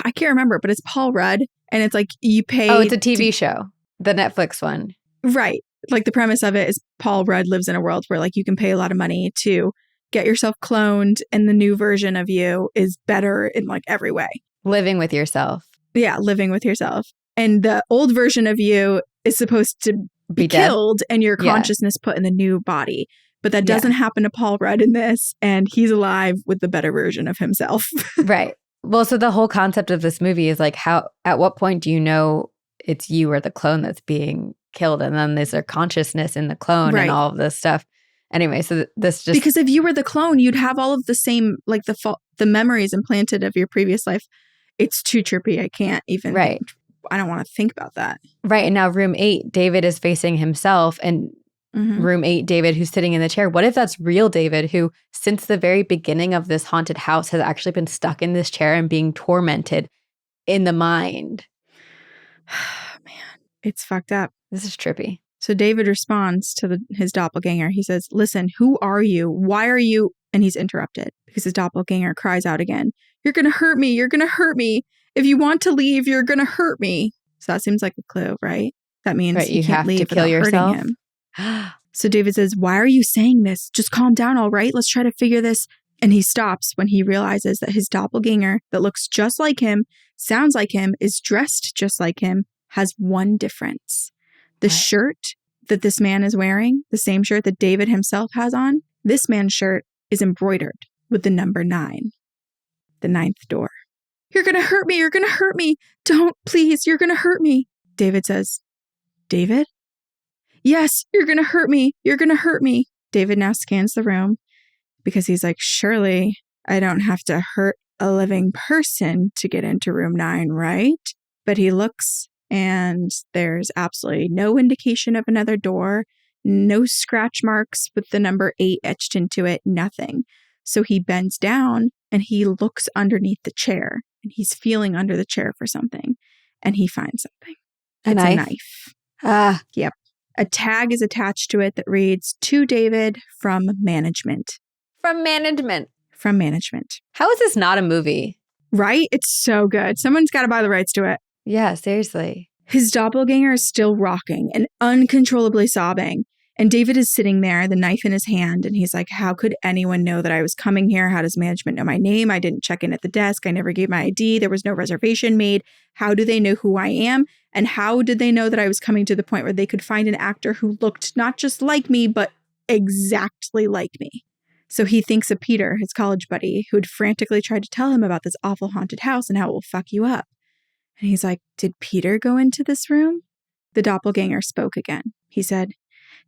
I can't remember, but it's Paul Rudd, and it's like you pay. Oh, it's a TV show, the Netflix one. Right. Like the premise of it is Paul Rudd lives in a world where like you can pay a lot of money to get yourself cloned, and the new version of you is better in like every way. Living with yourself. Yeah, living with yourself. And the old version of you is supposed to be killed and your consciousness put in the new body. But that doesn't happen to Paul Rudd in this, and he's alive with the better version of himself. Right. Well, so the whole concept of this movie is like at what point do you know it's you or the clone that's being killed? And then there's their consciousness in the clone and all of this stuff. Anyway, so this just... Because if you were the clone, you'd have all of the same, like the memories implanted of your previous life. It's too trippy. I can't even... Right. I don't want to think about that. Right. And now room 8, David is facing himself, and room 8, David, who's sitting in the chair. What if that's real David, who since the very beginning of this haunted house has actually been stuck in this chair and being tormented in the mind? Man, it's fucked up. This is trippy. So David responds to his doppelganger. He says, listen, who are you? Why are you? And he's interrupted because his doppelganger cries out again. You're going to hurt me. You're going to hurt me. If you want to leave, you're going to hurt me. So that seems like a clue, right? That means you can't leave without hurting him. So David says, why are you saying this? Just calm down, all right? Let's try to figure this. And he stops when he realizes that his doppelganger that looks just like him, sounds like him, is dressed just like him, has one difference. The shirt that this man is wearing, the same shirt that David himself has on, this man's shirt is embroidered with the number 9, the 9th door. You're going to hurt me. You're going to hurt me. Don't, please. You're going to hurt me. David says, David? Yes, you're going to hurt me. You're going to hurt me. David now scans the room because he's like, surely I don't have to hurt a living person to get into room 9, right? But he looks and there's absolutely no indication of another door, no scratch marks with the number 8 etched into it, nothing. So he bends down and he looks underneath the chair and he's feeling under the chair for something and he finds something. A knife? Yep. A tag is attached to it that reads, to David from management. From management. From management. How is this not a movie? Right? It's so good. Someone's got to buy the rights to it. Yeah, seriously. His doppelganger is still rocking and uncontrollably sobbing. And David is sitting there, the knife in his hand, and he's like, how could anyone know that I was coming here? How does management know my name? I didn't check in at the desk. I never gave my ID. There was no reservation made. How do they know who I am? And how did they know that I was coming to the point where they could find an actor who looked not just like me, but exactly like me? So he thinks of Peter, his college buddy, who had frantically tried to tell him about this awful haunted house and how it will fuck you up. And he's like, did Peter go into this room? The doppelganger spoke again. He said,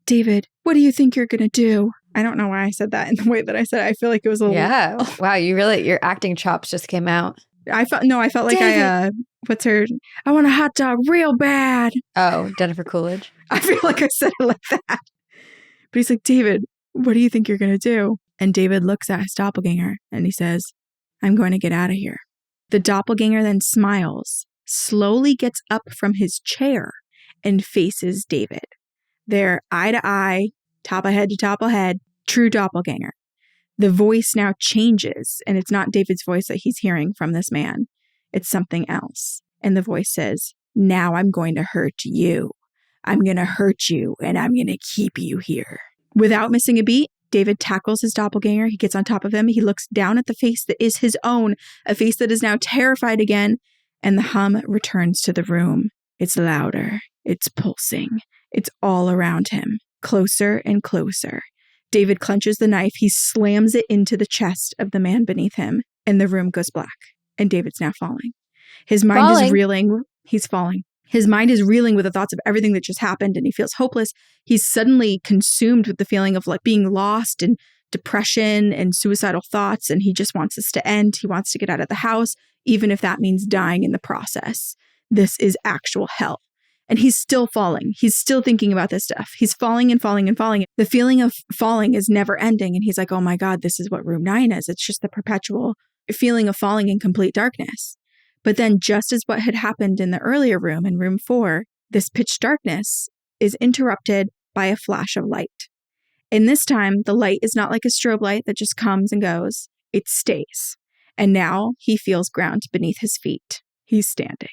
David, what do you think you're going to do? I don't know why I said that in the way that I said it. I feel like it was a little... Yeah. Wow, your acting chops just came out. I felt like David. What's her... I want a hot dog real bad. Oh, Jennifer Coolidge. I feel like I said it like that. But he's like, David, what do you think you're going to do? And David looks at his doppelganger and he says, I'm going to get out of here. The doppelganger then smiles, slowly gets up from his chair and faces David. They're eye to eye, top of head to top of head, true doppelganger. The voice now changes, and it's not David's voice that he's hearing from this man. It's something else. And the voice says, now I'm going to hurt you. I'm going to hurt you, and I'm going to keep you here. Without missing a beat, David tackles his doppelganger. He gets on top of him. He looks down at the face that is his own, a face that is now terrified again, and the hum returns to the room. It's louder. It's pulsing. It's all around him, closer and closer. David clenches the knife. He slams it into the chest of the man beneath him, and the room goes black. And David's now falling. His mind is reeling. He's falling. His mind is reeling with the thoughts of everything that just happened, and he feels hopeless. He's suddenly consumed with the feeling of like being lost and depression and suicidal thoughts, and he just wants this to end. He wants to get out of the house, even if that means dying in the process. This is actual hell. And he's still falling. He's still thinking about this stuff. He's falling and falling and falling. The feeling of falling is never ending. And he's like, oh my God, this is what room 9 is. It's just the perpetual feeling of falling in complete darkness. But then just as what had happened in the earlier room, in room 4, this pitch darkness is interrupted by a flash of light. And this time, the light is not like a strobe light that just comes and goes. It stays. And now he feels ground beneath his feet. He's standing.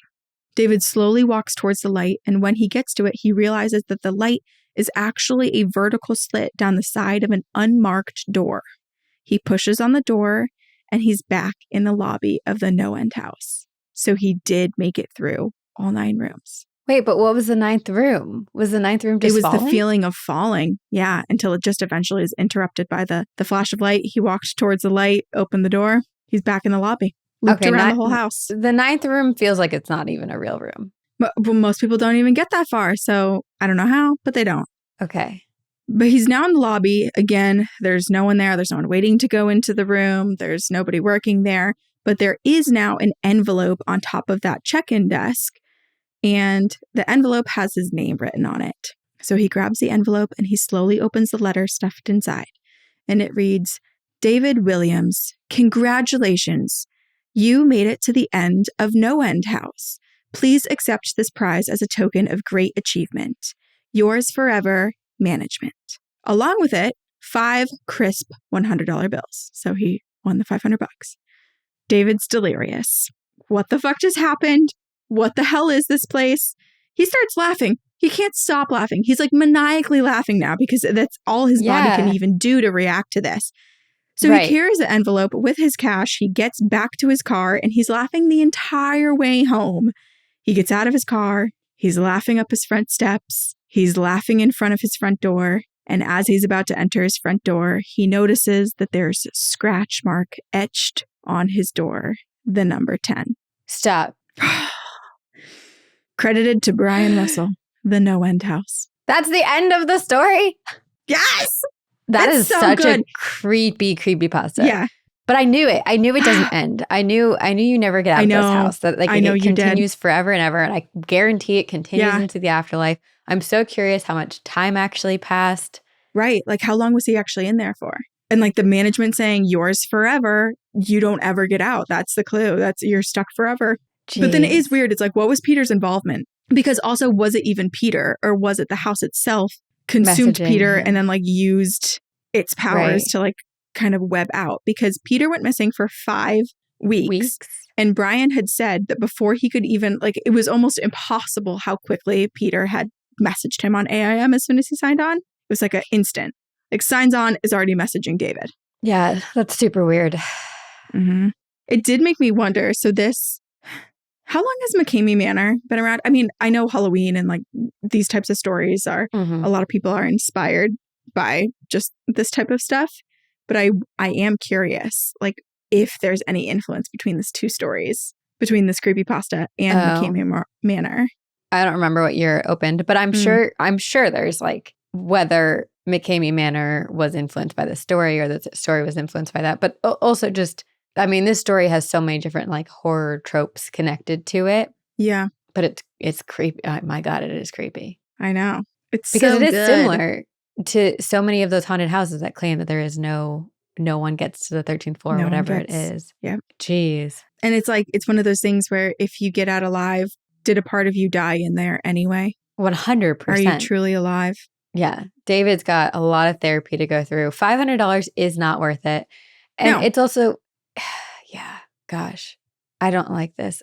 David slowly walks towards the light, and when he gets to it, he realizes that the light is actually a vertical slit down the side of an unmarked door. He pushes on the door, and he's back in the lobby of the no-end house. So he did make it through all 9 rooms. Wait, but what was the 9th room? Was the 9th room just falling? The feeling of falling, yeah, until it just eventually is interrupted by the flash of light. He walked towards the light, opened the door. He's back in the lobby. Looped around the whole house. The 9th room feels like it's not even a real room. But most people don't even get that far. So I don't know how, but they don't. Okay. But he's now in the lobby. Again, there's no one there. There's no one waiting to go into the room. There's nobody working there. But there is now an envelope on top of that check-in desk. And the envelope has his name written on it. So he grabs the envelope and he slowly opens the letter stuffed inside. And it reads, David Williams, congratulations. You made it to the end of No End House. Please accept this prize as a token of great achievement. Yours forever, management. Along with it, 5 crisp $100 bills. So he won the $500. David's delirious. What the fuck just happened? What the hell is this place? He starts laughing. He can't stop laughing. He's like maniacally laughing now because that's all his body can even do to react to this. So he carries the envelope with his cash. He gets back to his car and he's laughing the entire way home. He gets out of his car. He's laughing up his front steps. He's laughing in front of his front door. And as he's about to enter his front door, he notices that there's a scratch mark etched on his door, the number 10. Stop. Credited to Brian Russell, the No End House. That's the end of the story? Yes! That is so such good. a creepy pasta. Yeah. But I knew it. I knew it doesn't end. I knew you never get out of this house. That like it continues forever and ever, and I guarantee it continues into the afterlife. I'm so curious how much time actually passed. Right. Like how long was he actually in there for? And like the management saying yours forever, you don't ever get out. That's the clue. You're stuck forever. Jeez. But then it is weird. It's like, what was Peter's involvement? Because also, was it even Peter, or was it the house itself consumed Peter and then like used its powers to like kind of web out? Because Peter went missing for 5 weeks. And Brian had said that before he could even, like, it was almost impossible how quickly Peter had messaged him on AIM as soon as he signed on. It was like an instant. Like, signs on is already messaging David. Yeah, that's super weird. Mm-hmm. It did make me wonder. So how long has McCamey Manor been around? I mean, I know Halloween and like these types of stories are, a lot of people are inspired by just this type of stuff. But I am curious, like, if there's any influence between these two stories, between this creepypasta and McCamey Manor. I don't remember what year it opened, but I'm sure there's like whether McCamey Manor was influenced by the story or the story was influenced by that. But also just, I mean, this story has so many different like horror tropes connected to it. Yeah. But it's creepy. Oh my God, it is creepy. I know. It's because so it is good. Similar to so many of those haunted houses that claim that there is no one gets to the 13th floor, whatever it is. Yeah. Jeez. And it's like, it's one of those things where if you get out alive, did a part of you die in there anyway? 100%. Are you truly alive? Yeah. David's got a lot of therapy to go through. $500 is not worth it. And it's also, yeah, gosh, I don't like this.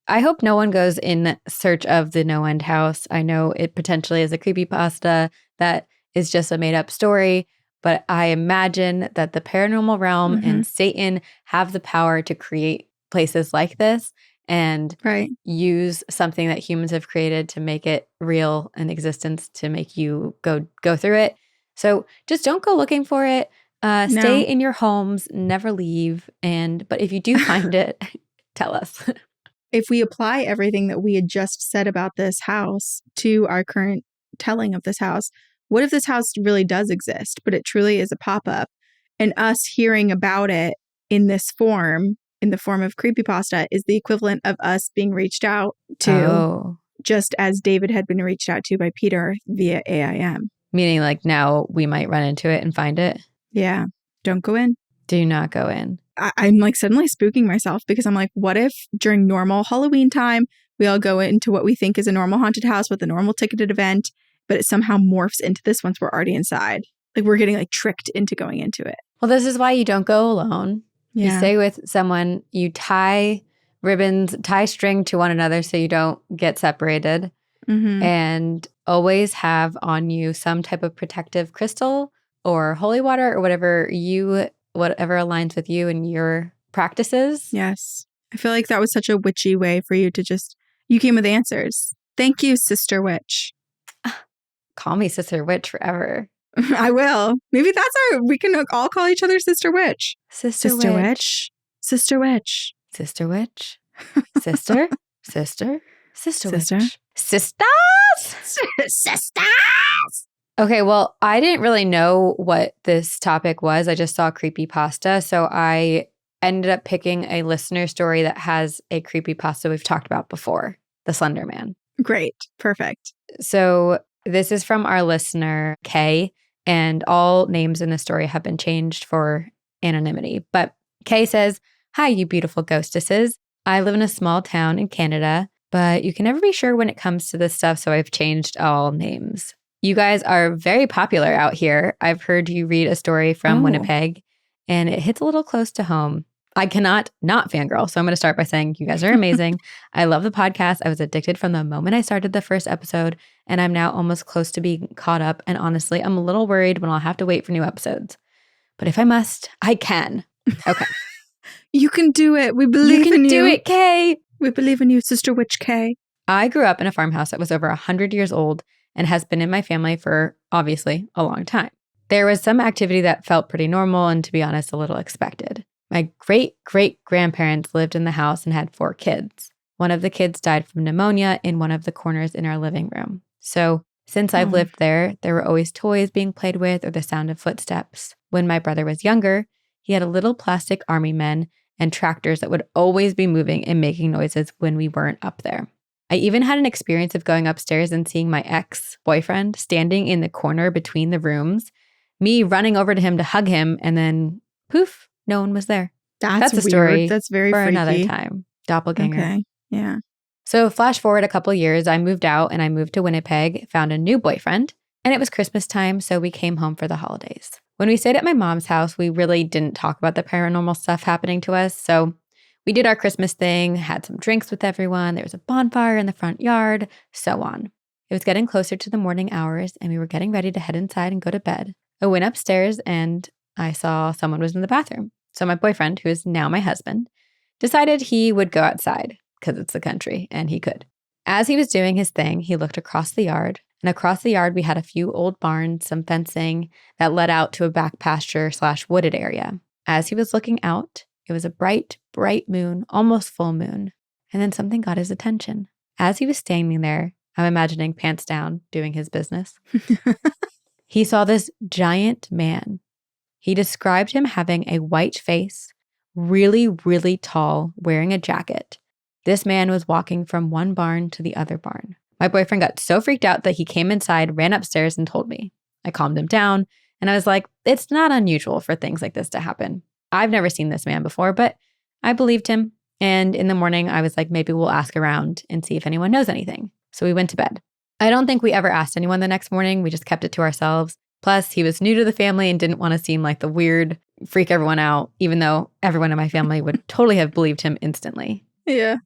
I hope no one goes in search of the No End House. I know it potentially is a creepypasta that is just a made-up story, but I imagine that the paranormal realm and Satan have the power to create places like this and use something that humans have created to make it real in existence, to make you go through it. So just don't go looking for it. Stay in your homes, never leave. But if you do find it, tell us. If we apply everything that we had just said about this house to our current telling of this house, what if this house really does exist, but it truly is a pop-up, and us hearing about it in this form, in the form of creepypasta, is the equivalent of us being reached out to, just as David had been reached out to by Peter via AIM. Meaning like now we might run into it and find it? Yeah. Don't go in. Do not go in. I'm like suddenly spooking myself because I'm like, what if during normal Halloween time, we all go into what we think is a normal haunted house with a normal ticketed event, but it somehow morphs into this once we're already inside. Like we're getting like tricked into going into it. Well, this is why you don't go alone. Yeah. You stay with someone, you tie string to one another so you don't get separated, and always have on you some type of protective crystal or holy water or whatever aligns with you and your practices. Yes. I feel like that was such a witchy way for you to you came with answers. Thank you, Sister Witch. Call me Sister Witch forever. I will. Maybe we can all call each other Sister Witch. Sister Witch. Sister Witch. Sister Witch. Sister. Sister. Sister Witch. Sisters. Sisters. Okay, well, I didn't really know what this topic was. I just saw creepypasta, so I ended up picking a listener story that has a creepypasta we've talked about before, the Slender Man. Great. Perfect. So this is from our listener, Kay, and all names in the story have been changed for anonymity. But Kay says, "Hi, you beautiful ghostesses. I live in a small town in Canada, but you can never be sure when it comes to this stuff, so I've changed all names. You guys are very popular out here. I've heard you read a story from Winnipeg, and it hits a little close to home. I cannot not fangirl, so I'm going to start by saying you guys are amazing. I love the podcast. I was addicted from the moment I started the first episode, and I'm now almost close to being caught up, and honestly, I'm a little worried when I'll have to wait for new episodes. But if I must, I can." Okay. You can do it. We believe in you. You can do it, Kay. We believe in you, Sister Witch Kay. I grew up in a farmhouse that was over 100 years old, and has been in my family for, obviously, a long time. There was some activity that felt pretty normal and, to be honest, a little expected. My great-great-grandparents lived in the house and had 4 kids. One of the kids died from pneumonia in one of the corners in our living room. So since I've lived there were always toys being played with or the sound of footsteps. When my brother was younger, he had a little plastic army men and tractors that would always be moving and making noises when we weren't up there. I even had an experience of going upstairs and seeing my ex-boyfriend standing in the corner between the rooms, me running over to him to hug him, and then poof, no one was there. That's a weird. story That's very for freaky. another time. Doppelganger. Okay. Yeah. So flash forward a couple years, I moved out and I moved to Winnipeg, found a new boyfriend, and it was Christmas time, so we came home for the holidays. When we stayed at my mom's house, we really didn't talk about the paranormal stuff happening to us, so we did our Christmas thing, had some drinks with everyone, there was a bonfire in the front yard, so on. It was getting closer to the morning hours, and we were getting ready to head inside and go to bed. I went upstairs, and I saw someone was in the bathroom. So my boyfriend, who is now my husband, decided he would go outside, because it's the country, and he could. As he was doing his thing, he looked across the yard, and across the yard we had a few old barns, some fencing that led out to a back pasture/wooded area. As he was looking out, it was a bright, bright moon, almost full moon, and then something got his attention. As he was standing there, I'm imagining pants down, doing his business, he saw this giant man. He described him having a white face, really, really tall, wearing a jacket. This man was walking from one barn to the other barn. My boyfriend got so freaked out that he came inside, ran upstairs, and told me. I calmed him down, and I was like, it's not unusual for things like this to happen. I've never seen this man before, but I believed him. And in the morning, I was like, maybe we'll ask around and see if anyone knows anything. So we went to bed. I don't think we ever asked anyone the next morning. We just kept it to ourselves. Plus, he was new to the family and didn't want to seem like the weird, freak everyone out, even though everyone in my family would totally have believed him instantly. Yeah.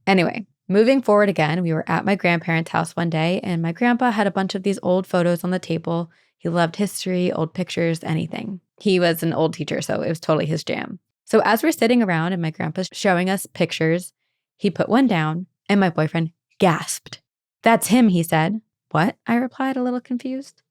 Anyway, moving forward again, we were at my grandparents' house one day, and my grandpa had a bunch of these old photos on the table. He loved history, old pictures, anything. He was an old teacher, so it was totally his jam. So as we're sitting around and my grandpa's showing us pictures, he put one down, and my boyfriend gasped. "That's him," he said. "What?" I replied, a little confused.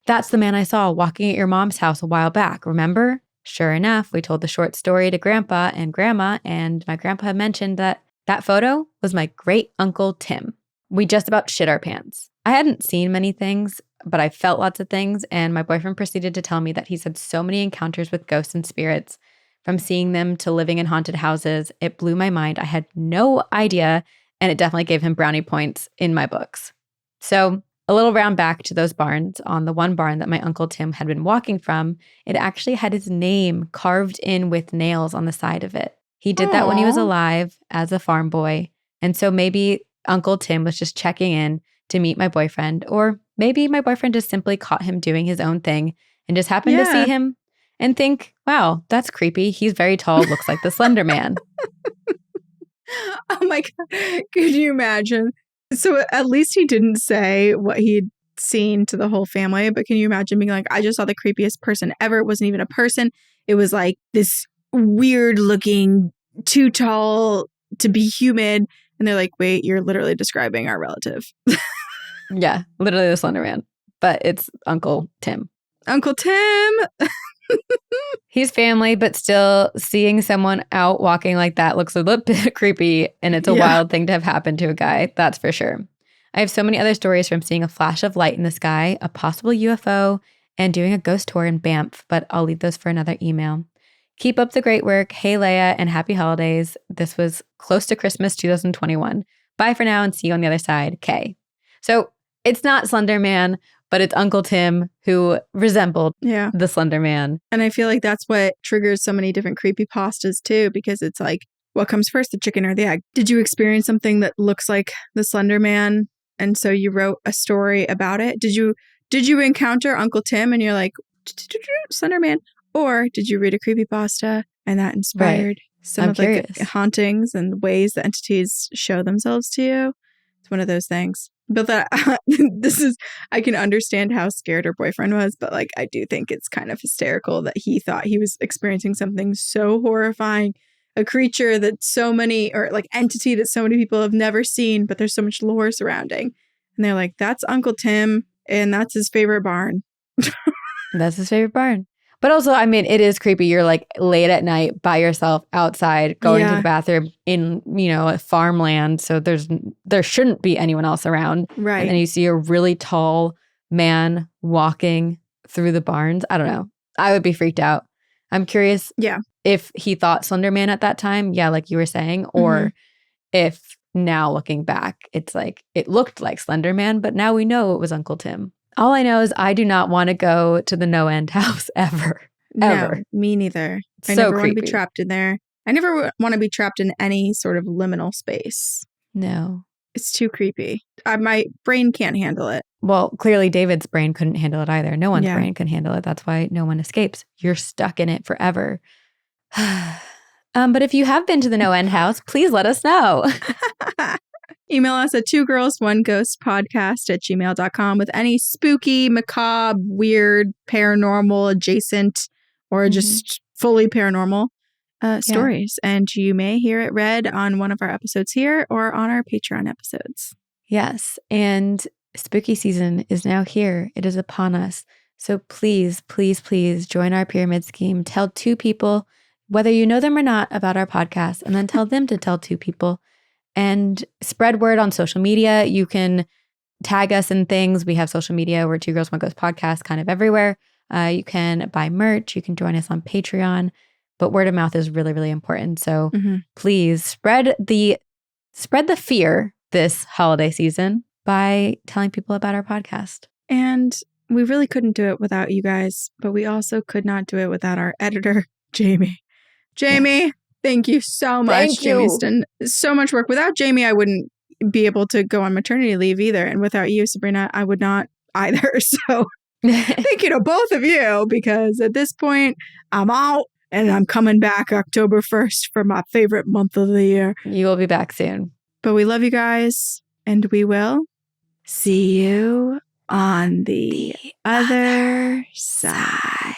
"That's the man I saw walking at your mom's house a while back, remember?" Sure enough, we told the short story to Grandpa and Grandma, and my grandpa had mentioned that photo was my great uncle Tim. We just about shit our pants. I hadn't seen many things, but I felt lots of things, and my boyfriend proceeded to tell me that he's had so many encounters with ghosts and spirits, from seeing them to living in haunted houses. It blew my mind. I had no idea, and it definitely gave him brownie points in my books. So a little round back to those barns. On the one barn that my Uncle Tim had been walking from, it actually had his name carved in with nails on the side of it. He did that when he was alive as a farm boy. And so maybe Uncle Tim was just checking in to meet my boyfriend, or maybe my boyfriend just simply caught him doing his own thing and just happened to see him and think, wow, that's creepy. He's very tall, looks like the Slender Man. Oh my God. Could you imagine? So at least he didn't say what he'd seen to the whole family, but can you imagine being like, I just saw the creepiest person ever. It wasn't even a person. It was like this weird looking, too tall to be human. And they're like, wait, you're literally describing our relative. Yeah, literally the Slender Man. But it's Uncle Tim. Uncle Tim! He's family, but still seeing someone out walking like that looks a little bit creepy, and it's a wild thing to have happened to a guy, that's for sure. I have so many other stories from seeing a flash of light in the sky, a possible UFO, and doing a ghost tour in Banff, but I'll leave those for another email. Keep up the great work. Hey, Leia, and happy holidays. This was close to Christmas 2021. Bye for now and see you on the other side. Kay. So it's not Slender Man, but it's Uncle Tim who resembled the Slender Man. And I feel like that's what triggers so many different creepypastas too, because it's like, what comes first, the chicken or the egg? Did you experience something that looks like the Slender Man, and so you wrote a story about it? Did you encounter Uncle Tim and you're like, Slender Man? Or did you read a creepypasta and that inspired some of like the hauntings and ways the entities show themselves to you? It's one of those things. But that I can understand how scared her boyfriend was, but like I do think it's kind of hysterical that he thought he was experiencing something so horrifying, a creature that so many, or like entity that so many people have never seen, but there's so much lore surrounding. And And they're like, that's Uncle Tim, and that's his favorite barn. That's his favorite barn. But also, I mean, it is creepy. You're like late at night by yourself outside going to the bathroom in, a farmland. So there shouldn't be anyone else around. Right. And then you see a really tall man walking through the barns. I don't know. I would be freaked out. I'm curious if he thought Slender Man at that time. Yeah, like you were saying. Or if now looking back, it's like it looked like Slender Man, but now we know it was Uncle Tim. All I know is I do not want to go to the No End house ever. Ever. No, me neither. I So never want to creepy. be trapped in there. I never want to be trapped in any sort of liminal space. No. It's too creepy. My brain can't handle it. Well, clearly David's brain couldn't handle it either. No one's brain can handle it. That's why no one escapes. You're stuck in it forever. But if you have been to the No End house, please let us know. Email us at twogirlsoneghost@gmail.com with any spooky, macabre, weird, paranormal, adjacent, or just fully paranormal stories. And you may hear it read on one of our episodes here or on our Patreon episodes. Yes. And spooky season is now here. It is upon us. So please, please, please join our pyramid scheme. Tell 2 people, whether you know them or not, about our podcast, and then tell them to tell 2 people. And spread word on social media. You can tag us in things. We have social media. We're Two Girls, One Ghost podcast kind of everywhere. You can buy merch. You can join us on Patreon. But word of mouth is really, really important. So please spread the fear this holiday season by telling people about our podcast. And we really couldn't do it without you guys, but we also could not do it without our editor, Jamie. Jamie, thank you so much. Thank you. Jamie's done so much work. Without Jamie, I wouldn't be able to go on maternity leave either. And without you, Sabrina, I would not either. So thank you to both of you, because at this point, I'm out and I'm coming back October 1st for my favorite month of the year. You will be back soon. But we love you guys, and we will see you on the other side.